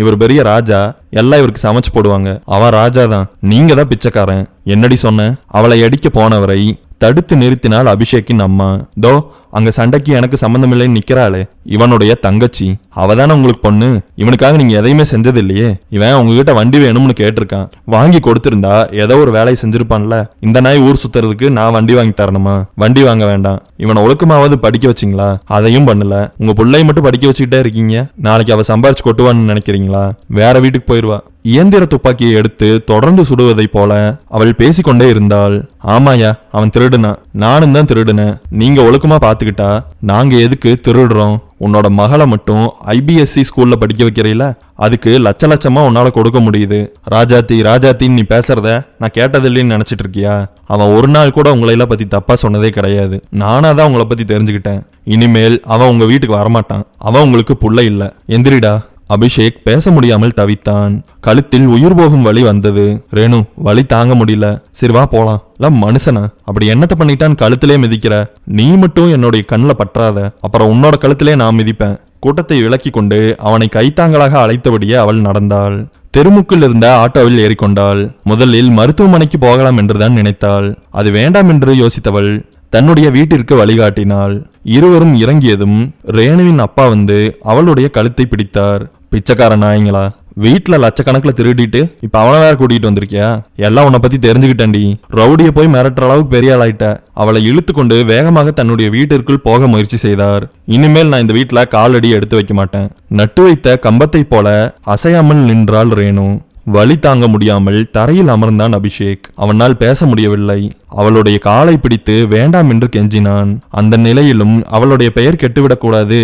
இவர் பெரிய ராஜா, எல்லாம் இவருக்கு சமைச்சு போடுவாங்க. அவன் ராஜா தான், நீங்க தான் பிச்சைக்காரன். என்னடி சொன்ன? அவளை அடிக்க போனவரை தடுத்து நிறுத்தினாள் அபிஷேக்கின் அம்மா. தோ அங்க சண்டைக்கு எனக்கு சம்பந்தம் இல்லைன்னு நிக்கிறாளே, இவனுடைய தங்கச்சி. அவதானே உங்களுக்கு பொண்ணு. இவனுக்காக நீங்க எதையுமே செஞ்சது இல்லையே. இவன் உங்ககிட்ட வண்டி வேணும்னு கேட்டிருக்கான். வாங்கி கொடுத்திருந்தா ஏதோ ஒரு வேலையை செஞ்சிருப்பான்ல. இந்த நாய் ஊர் சுத்துறதுக்கு நான் வண்டி வாங்கி தரணுமா? வண்டி வாங்க வேண்டாம். இவனை ஒழுக்கமாவது படிக்க வச்சிங்களா? அதையும் பண்ணல. உங்க பிள்ளைய மட்டும் படிக்க வச்சுக்கிட்டே இருக்கீங்க. நாளைக்கு அவ சம்பாரிச்சு கொட்டுவான்னு நினைக்கிறீங்களா? வேற வீட்டுக்கு போயிருவா. இயந்திர துப்பாக்கியை எடுத்து தொடர்ந்து சுடுவதை போல அவள் பேசிக்கொண்டே இருந்தாள். ஆமாயா, அவன் திருடுனா, நானும் தான் திருடுனேன். நீங்க ஒழுக்கமா பாத்துக்கிட்டா நாங்க எதுக்கு திருடுறோம்? உன்னோட மகளை மட்டும் IBSC ஸ்கூல்ல படிக்க வைக்கிறீல, அதுக்கு லட்ச லட்சமா உன்னால கொடுக்க முடியுது. ராஜாத்தி ராஜாத்தின்னு நீ பேசுறத நான் கேட்டதில்லைன்னு நினைச்சிட்டு இருக்கியா? அவன் ஒரு நாள் கூட உங்களையெல்லாம் பத்தி தப்பா சொன்னதே கிடையாது. நானாதான் உங்களை பத்தி தெரிஞ்சுக்கிட்டேன். இனிமேல் அவன் உங்க வீட்டுக்கு வரமாட்டான். அவன் உங்களுக்கு புள்ள இல்ல. எந்திரிடா. அபிஷேக் பேச முடியாமல் தவித்தான். கழுத்தில் உயிர் போகும் வலி வந்தது. ரேணு, வலி தாங்க முடியல. சரி வா போலாம். மனுஷனா அப்படி என்னத்த பண்ணிட்டான் கழுத்திலே மிதிக்கிற? நீ மட்டும் என்னுடைய கண்ணில் பற்றாத, அப்புறம் உன்னோட கழுத்திலே நான் மிதிப்பேன். கூட்டத்தை விலக்கி கொண்டு அவனை கைத்தாங்களாக அழைத்தபடியே அவள் நடந்தாள். தெருமுக்கில் இருந்த ஆட்டோவில் ஏறிக்கொண்டாள். முதலில் மருத்துவமனைக்கு போகலாம் என்றுதான் நினைத்தாள். அது வேண்டாம் என்று யோசித்தவள் தன்னுடைய வீட்டிற்கு வழிகாட்டினாள். இருவரும் இறங்கியதும் ரேணுவின் அப்பா வந்து அவளுடைய கழுத்தை பிடித்தார். பிச்சைக்கார நாயங்களா, வீட்டுல லட்சக்கணக்கில் திருடிட்டு இப்ப அவனை வேற கூட்டிட்டு வந்திருக்கியா? எல்லாம் உன்னை பத்தி தெரிஞ்சுக்கிட்டேன்டி. ரவுடிய போய் மிரட்டுற அளவுக்கு பெரிய ஆளாயிட்ட. அவளை இழுத்து கொண்டு வேகமாக தன்னுடைய வீட்டிற்குள் போக முயற்சி செய்தார். இனிமேல் நான் இந்த வீட்டுல காலடி எடுத்து வைக்க மாட்டேன். நட்டு வைத்த கம்பத்தை போல அசையாமல் நின்றாள் ரேணு. வலி தாங்க முடியாமல் தரையில் அமர்ந்தான் அபிஷேக். அவனால் பேச முடியவில்லை. அவளுடைய காலை பிடித்து வேண்டாம் என்று கெஞ்சினான். அந்த நிலையிலும் அவளுடைய பெயர் கெட்டுவிடக்கூடாது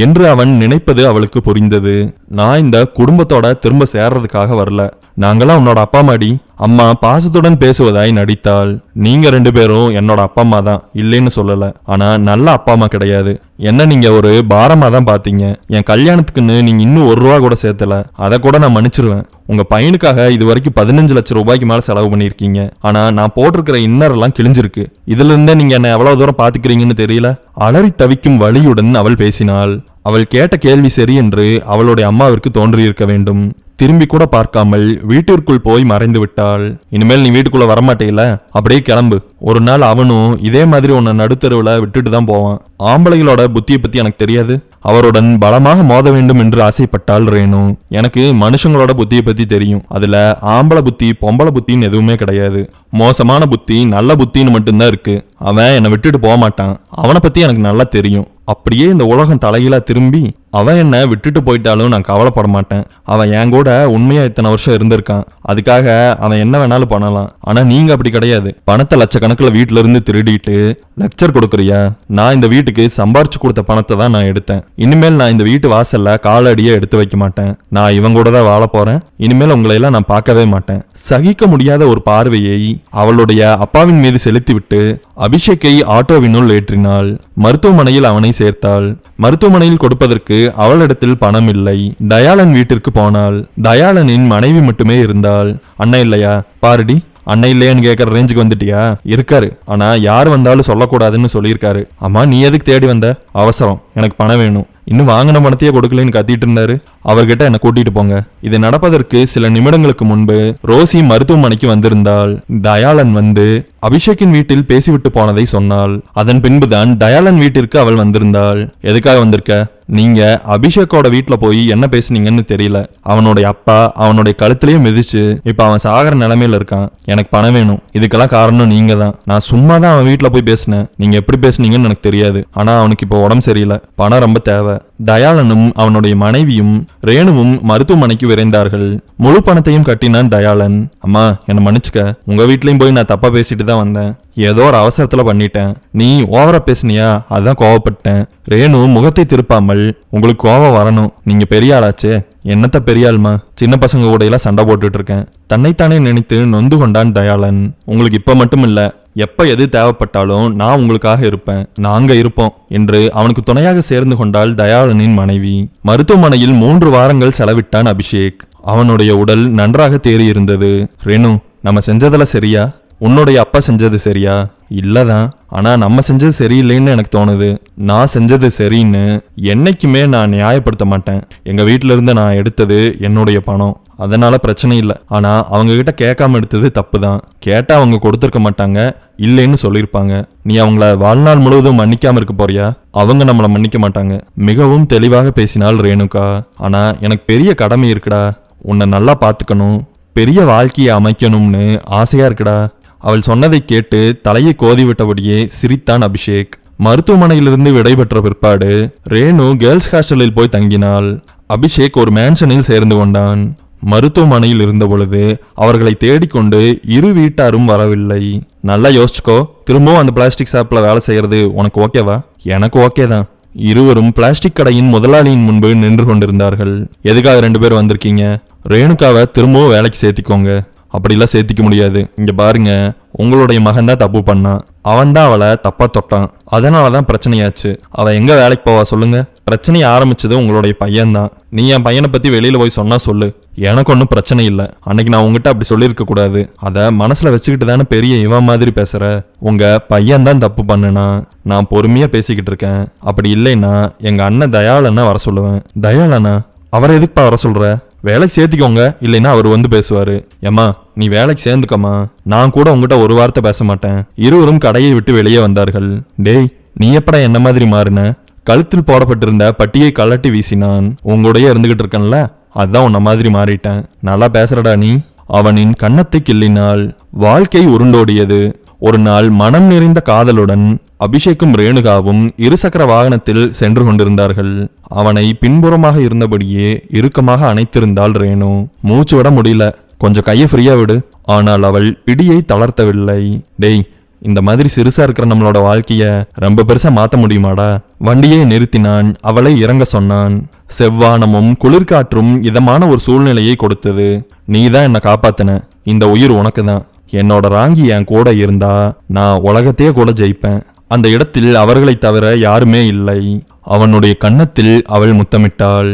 என்று அவன் நினைப்பது அவளுக்கு புரிந்தது. நான் இந்த குடும்பத்தோட திரும்ப சேர்றதுக்காக வரல. நாங்களாம் உன்னோட அப்பா அம்மாடி. அம்மா பாசத்துடன் பேசுவதாய் நடித்தாள். நீங்க 2 பேரும் என்னோட அப்பா அம்மா தான், இல்லைன்னு சொல்லல. ஆனா நல்ல அப்பா அம்மா கிடையாது. என்ன நீங்க ஒரு பாரமா தான் பாத்தீங்க. என் கல்யாணத்துக்குன்னு நீங்க இன்னும் 1 ரூபா கூட சேர்த்தல. அதை கூட நான் மன்னிச்சிருவேன். உங்க பையனுக்காக இது வரைக்கும் 15 லட்சம் ரூபாய்க்கு மேல செலவு பண்ணிருக்கீங்க. ஆனா நான் போட்டிருக்கிற இன்னர் எல்லாம் கிழிஞ்சிருக்கு. இதுல இருந்தே நீங்க என்ன எவ்வளவு தூரம் பாத்துக்கிறீங்கன்னு தெரியல. அலறி தவிக்கும் வலியுடன் அவள் பேசினாள். அவள் கேட்ட கேள்வி சரி என்று அவளுடைய அம்மாவிற்கு தோன்றியிருக்க வேண்டும். திரும்பி கூட பார்க்காமல் வீட்டிற்குள் போய் மறைந்து விட்டாள். இனிமேல் நீ வீட்டுக்குள்ள வரமாட்டேல, அப்படியே கிளம்பு. ஒரு நாள் அவனும் இதே மாதிரி உன்னை நடுத்தருவுல விட்டுட்டு தான் போவான். ஆம்பளைகளோட புத்தியை பத்தி எனக்கு தெரியாது. அவருடன் பலமாக மோத வேண்டும் என்று ஆசைப்பட்டாள் ரேணு. எனக்கு மனுஷங்களோட புத்தியை பத்தி தெரியும். அதுல ஆம்பளை புத்தி பொம்பளை புத்தின்னு எதுவுமே கிடையாது. மோசமான புத்தி நல்ல புத்தின்னு மட்டும்தான் இருக்கு. அவன் என்னை விட்டுட்டு போக மாட்டான். அவனை பத்தி எனக்கு நல்லா தெரியும். அப்படியே இந்த உலகம் தலையில திரும்பி அவன் என்ன விட்டுட்டு போயிட்டாலும் நான் கவலைப்பட மாட்டேன். அவன் என் கூட உண்மையா இத்தனை வருஷம் இருந்திருக்கான். அதுக்காக அவன் என்ன வேணாலும் பண்ணலாம். ஆனா நீங்க அப்படி கிடையாது. பணத்தை லட்சக்கணக்கில் வீட்டுல இருந்து திருடிட்டு லெக்சர் கொடுக்குறியா? நான் இந்த வீட்டுக்கு சம்பாரிச்சு கொடுத்த பணத்தை தான் நான் எடுத்தேன். இனிமேல் நான் இந்த வீட்டு வாசல்ல காலடியை எடுத்து வைக்க மாட்டேன். நான் இவன் கூட தான் வாழ போறேன். இனிமேல் உங்களை எல்லாம் நான் பார்க்கவே மாட்டேன். சகிக்க முடியாத ஒரு பார்வையை அவளுடைய அப்பாவின் மீது செலுத்திவிட்டு அபிஷேக்கை ஆட்டோவினுள் ஏற்றினாள். மருத்துவமனையில் அவனை சேர்த்தாள். மருத்துவமனையில் கொடுப்பதற்கு அவளிடத்தில் பணம் இல்லை. தயாளன் வீட்டிற்கு போனாள். தயாளனின் மனைவி மட்டுமே இருந்தாள். அண்ணன் இல்லையா? பாருடி, அண்ணன் இல்லையான்னு கேட்கற ரேஞ்சுக்கு வந்துட்டியா? இருக்காரு, ஆனா யாரு வந்தாலும் சொல்லக்கூடாதுன்னு சொல்லியிருக்காரு. அம்மா நீ எதுக்கு தேடி வந்த? அவசரம், எனக்கு பணம் வேணும். இன்னும் வாங்கின பணத்தையே கொடுக்கலன்னு கத்திட்டு இருந்தாரு. அவர்கிட்ட என்ன கூட்டிட்டு போங்க. இது நடப்பதற்கு சில நிமிடங்களுக்கு முன்பு ரோசி மருத்துவமனைக்கு வந்திருந்தாள். தயாளன் வந்து அபிஷேக்கின் வீட்டில் பேசிவிட்டு போனதை சொன்னாள். அதன் பின்புதான் தயாளன் வீட்டிற்கு அவள் வந்திருந்தாள். எதுக்காக வந்திருக்க? நீங்க அபிஷேக்கோட வீட்டுல போய் என்ன பேசுனீங்கன்னு தெரியல. அவனுடைய அப்பா அவனுடைய கழுத்திலேயே மிதிச்சு இப்ப அவன் சாகர நிலைமையில இருக்கான். எனக்கு பணம் வேணும். இதுக்கெல்லாம் காரணம் நீங்க தான். நான் சும்மா தான் அவன் வீட்டுல போய் பேசினேன். நீங்க எப்படி பேசுனீங்கன்னு எனக்கு தெரியாது. ஆனா அவனுக்கு இப்போ உடம்பு சரியில்லை. பணம் ரொம்ப தேவை. தயாளனும் அவனுடைய மனைவியும் ரேணுவும் மருத்துவமனைக்கு விரைந்தார்கள். முழு பணத்தையும் கட்டினான் தயாளன். அம்மா என்ன மன்னிச்சுக்க. உங்க வீட்லயும் போய் நான் தப்பா பேசிட்டு தான் வந்தேன். ஏதோ ஒரு அவசரத்துல பண்ணிட்டேன். நீ ஓவரா பேசுனியா, அதான் கோவப்பட்டேன். ரேணு முகத்தை திருப்பாமல், உங்களுக்கு கோவம் வரணும். நீங்க பெரிய ஆளாச்சே. என்னத்த பெரியாள்மா, சின்ன பசங்க கூட எல்லாம் சண்டை போட்டுட்டு இருக்கேன். தன்னைத்தானே நினைத்து நொந்து கொண்டான் தயாளன். உங்களுக்கு இப்ப மட்டும் இல்ல, எப்ப எது தேவைப்பட்டாலும் நான் உங்களுக்காக இருப்பேன். நாங்க இருப்போம் என்று அவனுக்கு துணையாக சேர்ந்து கொண்டாள் தயாளனின் மனைவி. மருத்துவமனையில் 3 வாரங்கள் செலவிட்டான் அபிஷேக். அவனுடைய உடல் நன்றாக தேறி இருந்தது. ரேணு, நம்ம செஞ்சதுல சரியா? உன்னுடைய அப்பா செஞ்சது சரியா? இல்லதான், ஆனா நம்ம செஞ்சது சரியில்லைன்னு எனக்கு தோணுது. நான் செஞ்சது சரின்னு என்னைக்குமே நான் நியாயப்படுத்த மாட்டேன். எங்க வீட்டுல இருந்து நான் எடுத்தது என்னுடைய பணம், அதனால பிரச்சனை இல்லை. ஆனா அவங்க கிட்ட கேட்காம எடுத்தது தப்பு தான். கேட்டா அவங்க கொடுத்துருக்க மாட்டாங்க, இல்லைன்னு சொல்லியிருப்பாங்க. நீ அவங்கள வாழ்நாள் முழுவதும் மன்னிக்காம இருக்க போறியா? அவங்க நம்மள மன்னிக்க மாட்டாங்க. மிகவும் தெளிவாக பேசினாள் ரேணுகா. ஆனா எனக்கு பெரிய கடமை இருக்குடா. உன்னை நல்லா பாத்துக்கணும், பெரிய வாழ்க்கையை அமைக்கணும்னு ஆசையா இருக்குடா. அவள் சொன்னதை கேட்டு தலையை கோதிவிட்டபடியே சிரித்தான் அபிஷேக். மருத்துவமனையிலிருந்து விடைபெற்ற பிற்பாடு ரேணு கேர்ள்ஸ் ஹாஸ்டலில் போய் தங்கினாள். அபிஷேக் ஒரு மேன்ஷனில் சேர்ந்து கொண்டான். மருத்துவமனையில் இருந்த பொழுது அவர்களை தேடிக்கொண்டு இரு வீட்டாரும் வரவில்லை. நல்லா யோசிச்சுக்கோ. திரும்பவும் அந்த பிளாஸ்டிக் ஷாப்ல வேலை செய்யறது உனக்கு ஓகேவா? எனக்கு ஓகே தான். இருவரும் பிளாஸ்டிக் கடையின் முதலாளியின் முன்பு நின்று கொண்டிருந்தார்கள். எதுக்காக 2 பேர் வந்திருக்கீங்க? ரேணுகாவை திரும்பவும் வேலைக்கு சேர்த்திக்கோங்க. அப்படிலாம் சேர்த்திக்க முடியாது. இங்க பாருங்க, உங்களுடைய மகன் தான் தப்பு பண்ணான். அவன் தான் அவளை தப்பா தொட்டான். அதனாலதான் பிரச்சனையாச்சு. அவ எங்க வேலைக்கு போவா சொல்லுங்க? பிரச்சனையை ஆரம்பிச்சது உங்களுடைய பையன்தான். நீ என் பையனை பத்தி வெளியில போய் சொன்னா சொல்லு, எனக்கு ஒன்றும் பிரச்சனை இல்லை. அன்னைக்கு நான் உங்ககிட்ட அப்படி சொல்லியிருக்க கூடாது. அதை மனசுல வச்சுக்கிட்டு தானே பெரிய இவன் மாதிரி பேசுற. உங்க பையன் தான் தப்பு பண்ணுனா. நான் பொறுமையா பேசிக்கிட்டு இருக்கேன். அப்படி இல்லைன்னா எங்க அண்ணன் தயாளனா வர சொல்லுவேன். தயாளனா? அவரை எதுக்குப்பா வர சொல்ற? வேலைக்கு சேர்த்திக்கோங்க, இல்லைன்னா அவர் வந்து பேசுவாரு. ஏம்மா நீ வேலைக்கு சேர்ந்துக்கம்மா. நான் கூட உங்ககிட்ட ஒரு வார்த்தை பேச மாட்டேன். இருவரும் கடையை விட்டு வெளியே வந்தார்கள். டேய், நீ எப்படா என்ன மாதிரி மாறின? கழுத்தில் போடப்பட்டிருந்த பட்டியை கலட்டி வீசினான். உங்களுடைய இருந்துகிட்டு இருக்கன்ல, அதான் உன்ன மாதிரி மாறிட்டேன். நல்லா பேசுறடா நீ. அவனின் கன்னத்தை கிள்ளினாள். வாழ்க்கை உருண்டோடியது. ஒரு நாள் மனம் நிறைந்த காதலுடன் அபிஷேக்கும் ரேணுகாவும் இருசக்கர வாகனத்தில் சென்று கொண்டிருந்தார்கள். அவனை பின்புறமாக இருந்தபடியே இறுக்கமாக அணைத்திருந்தாள் ரேணு. மூச்சு விட முடியல. கொஞ்சம் கையை ஃப்ரீயா விடு. ஆனால் அவள் பிடியை தளர்த்தவில்லை. டேய், இந்த மாதிரி சிறுசா இருக்கிற நம்மளோட வாழ்க்கைய ரொம்ப பெருசா மாத்த முடியுமாடா? வண்டியை நிறுத்தினான். அவளை இறங்க சொன்னான். செவ்வானமும் குளிர்காற்றும் இதமான ஒரு சூழ்நிலையை கொடுத்தது. நீதான் என்னை காப்பாத்தின. இந்த உயிர் உனக்கு தான். என்னோட ராங்கி என் கூட இருந்தா நான் உலகத்தையே கூட ஜெயிப்பேன். அந்த இடத்தில் அவர்களை தவிர யாருமே இல்லை. அவனுடைய கன்னத்தில் அவள் முத்தமிட்டாள்.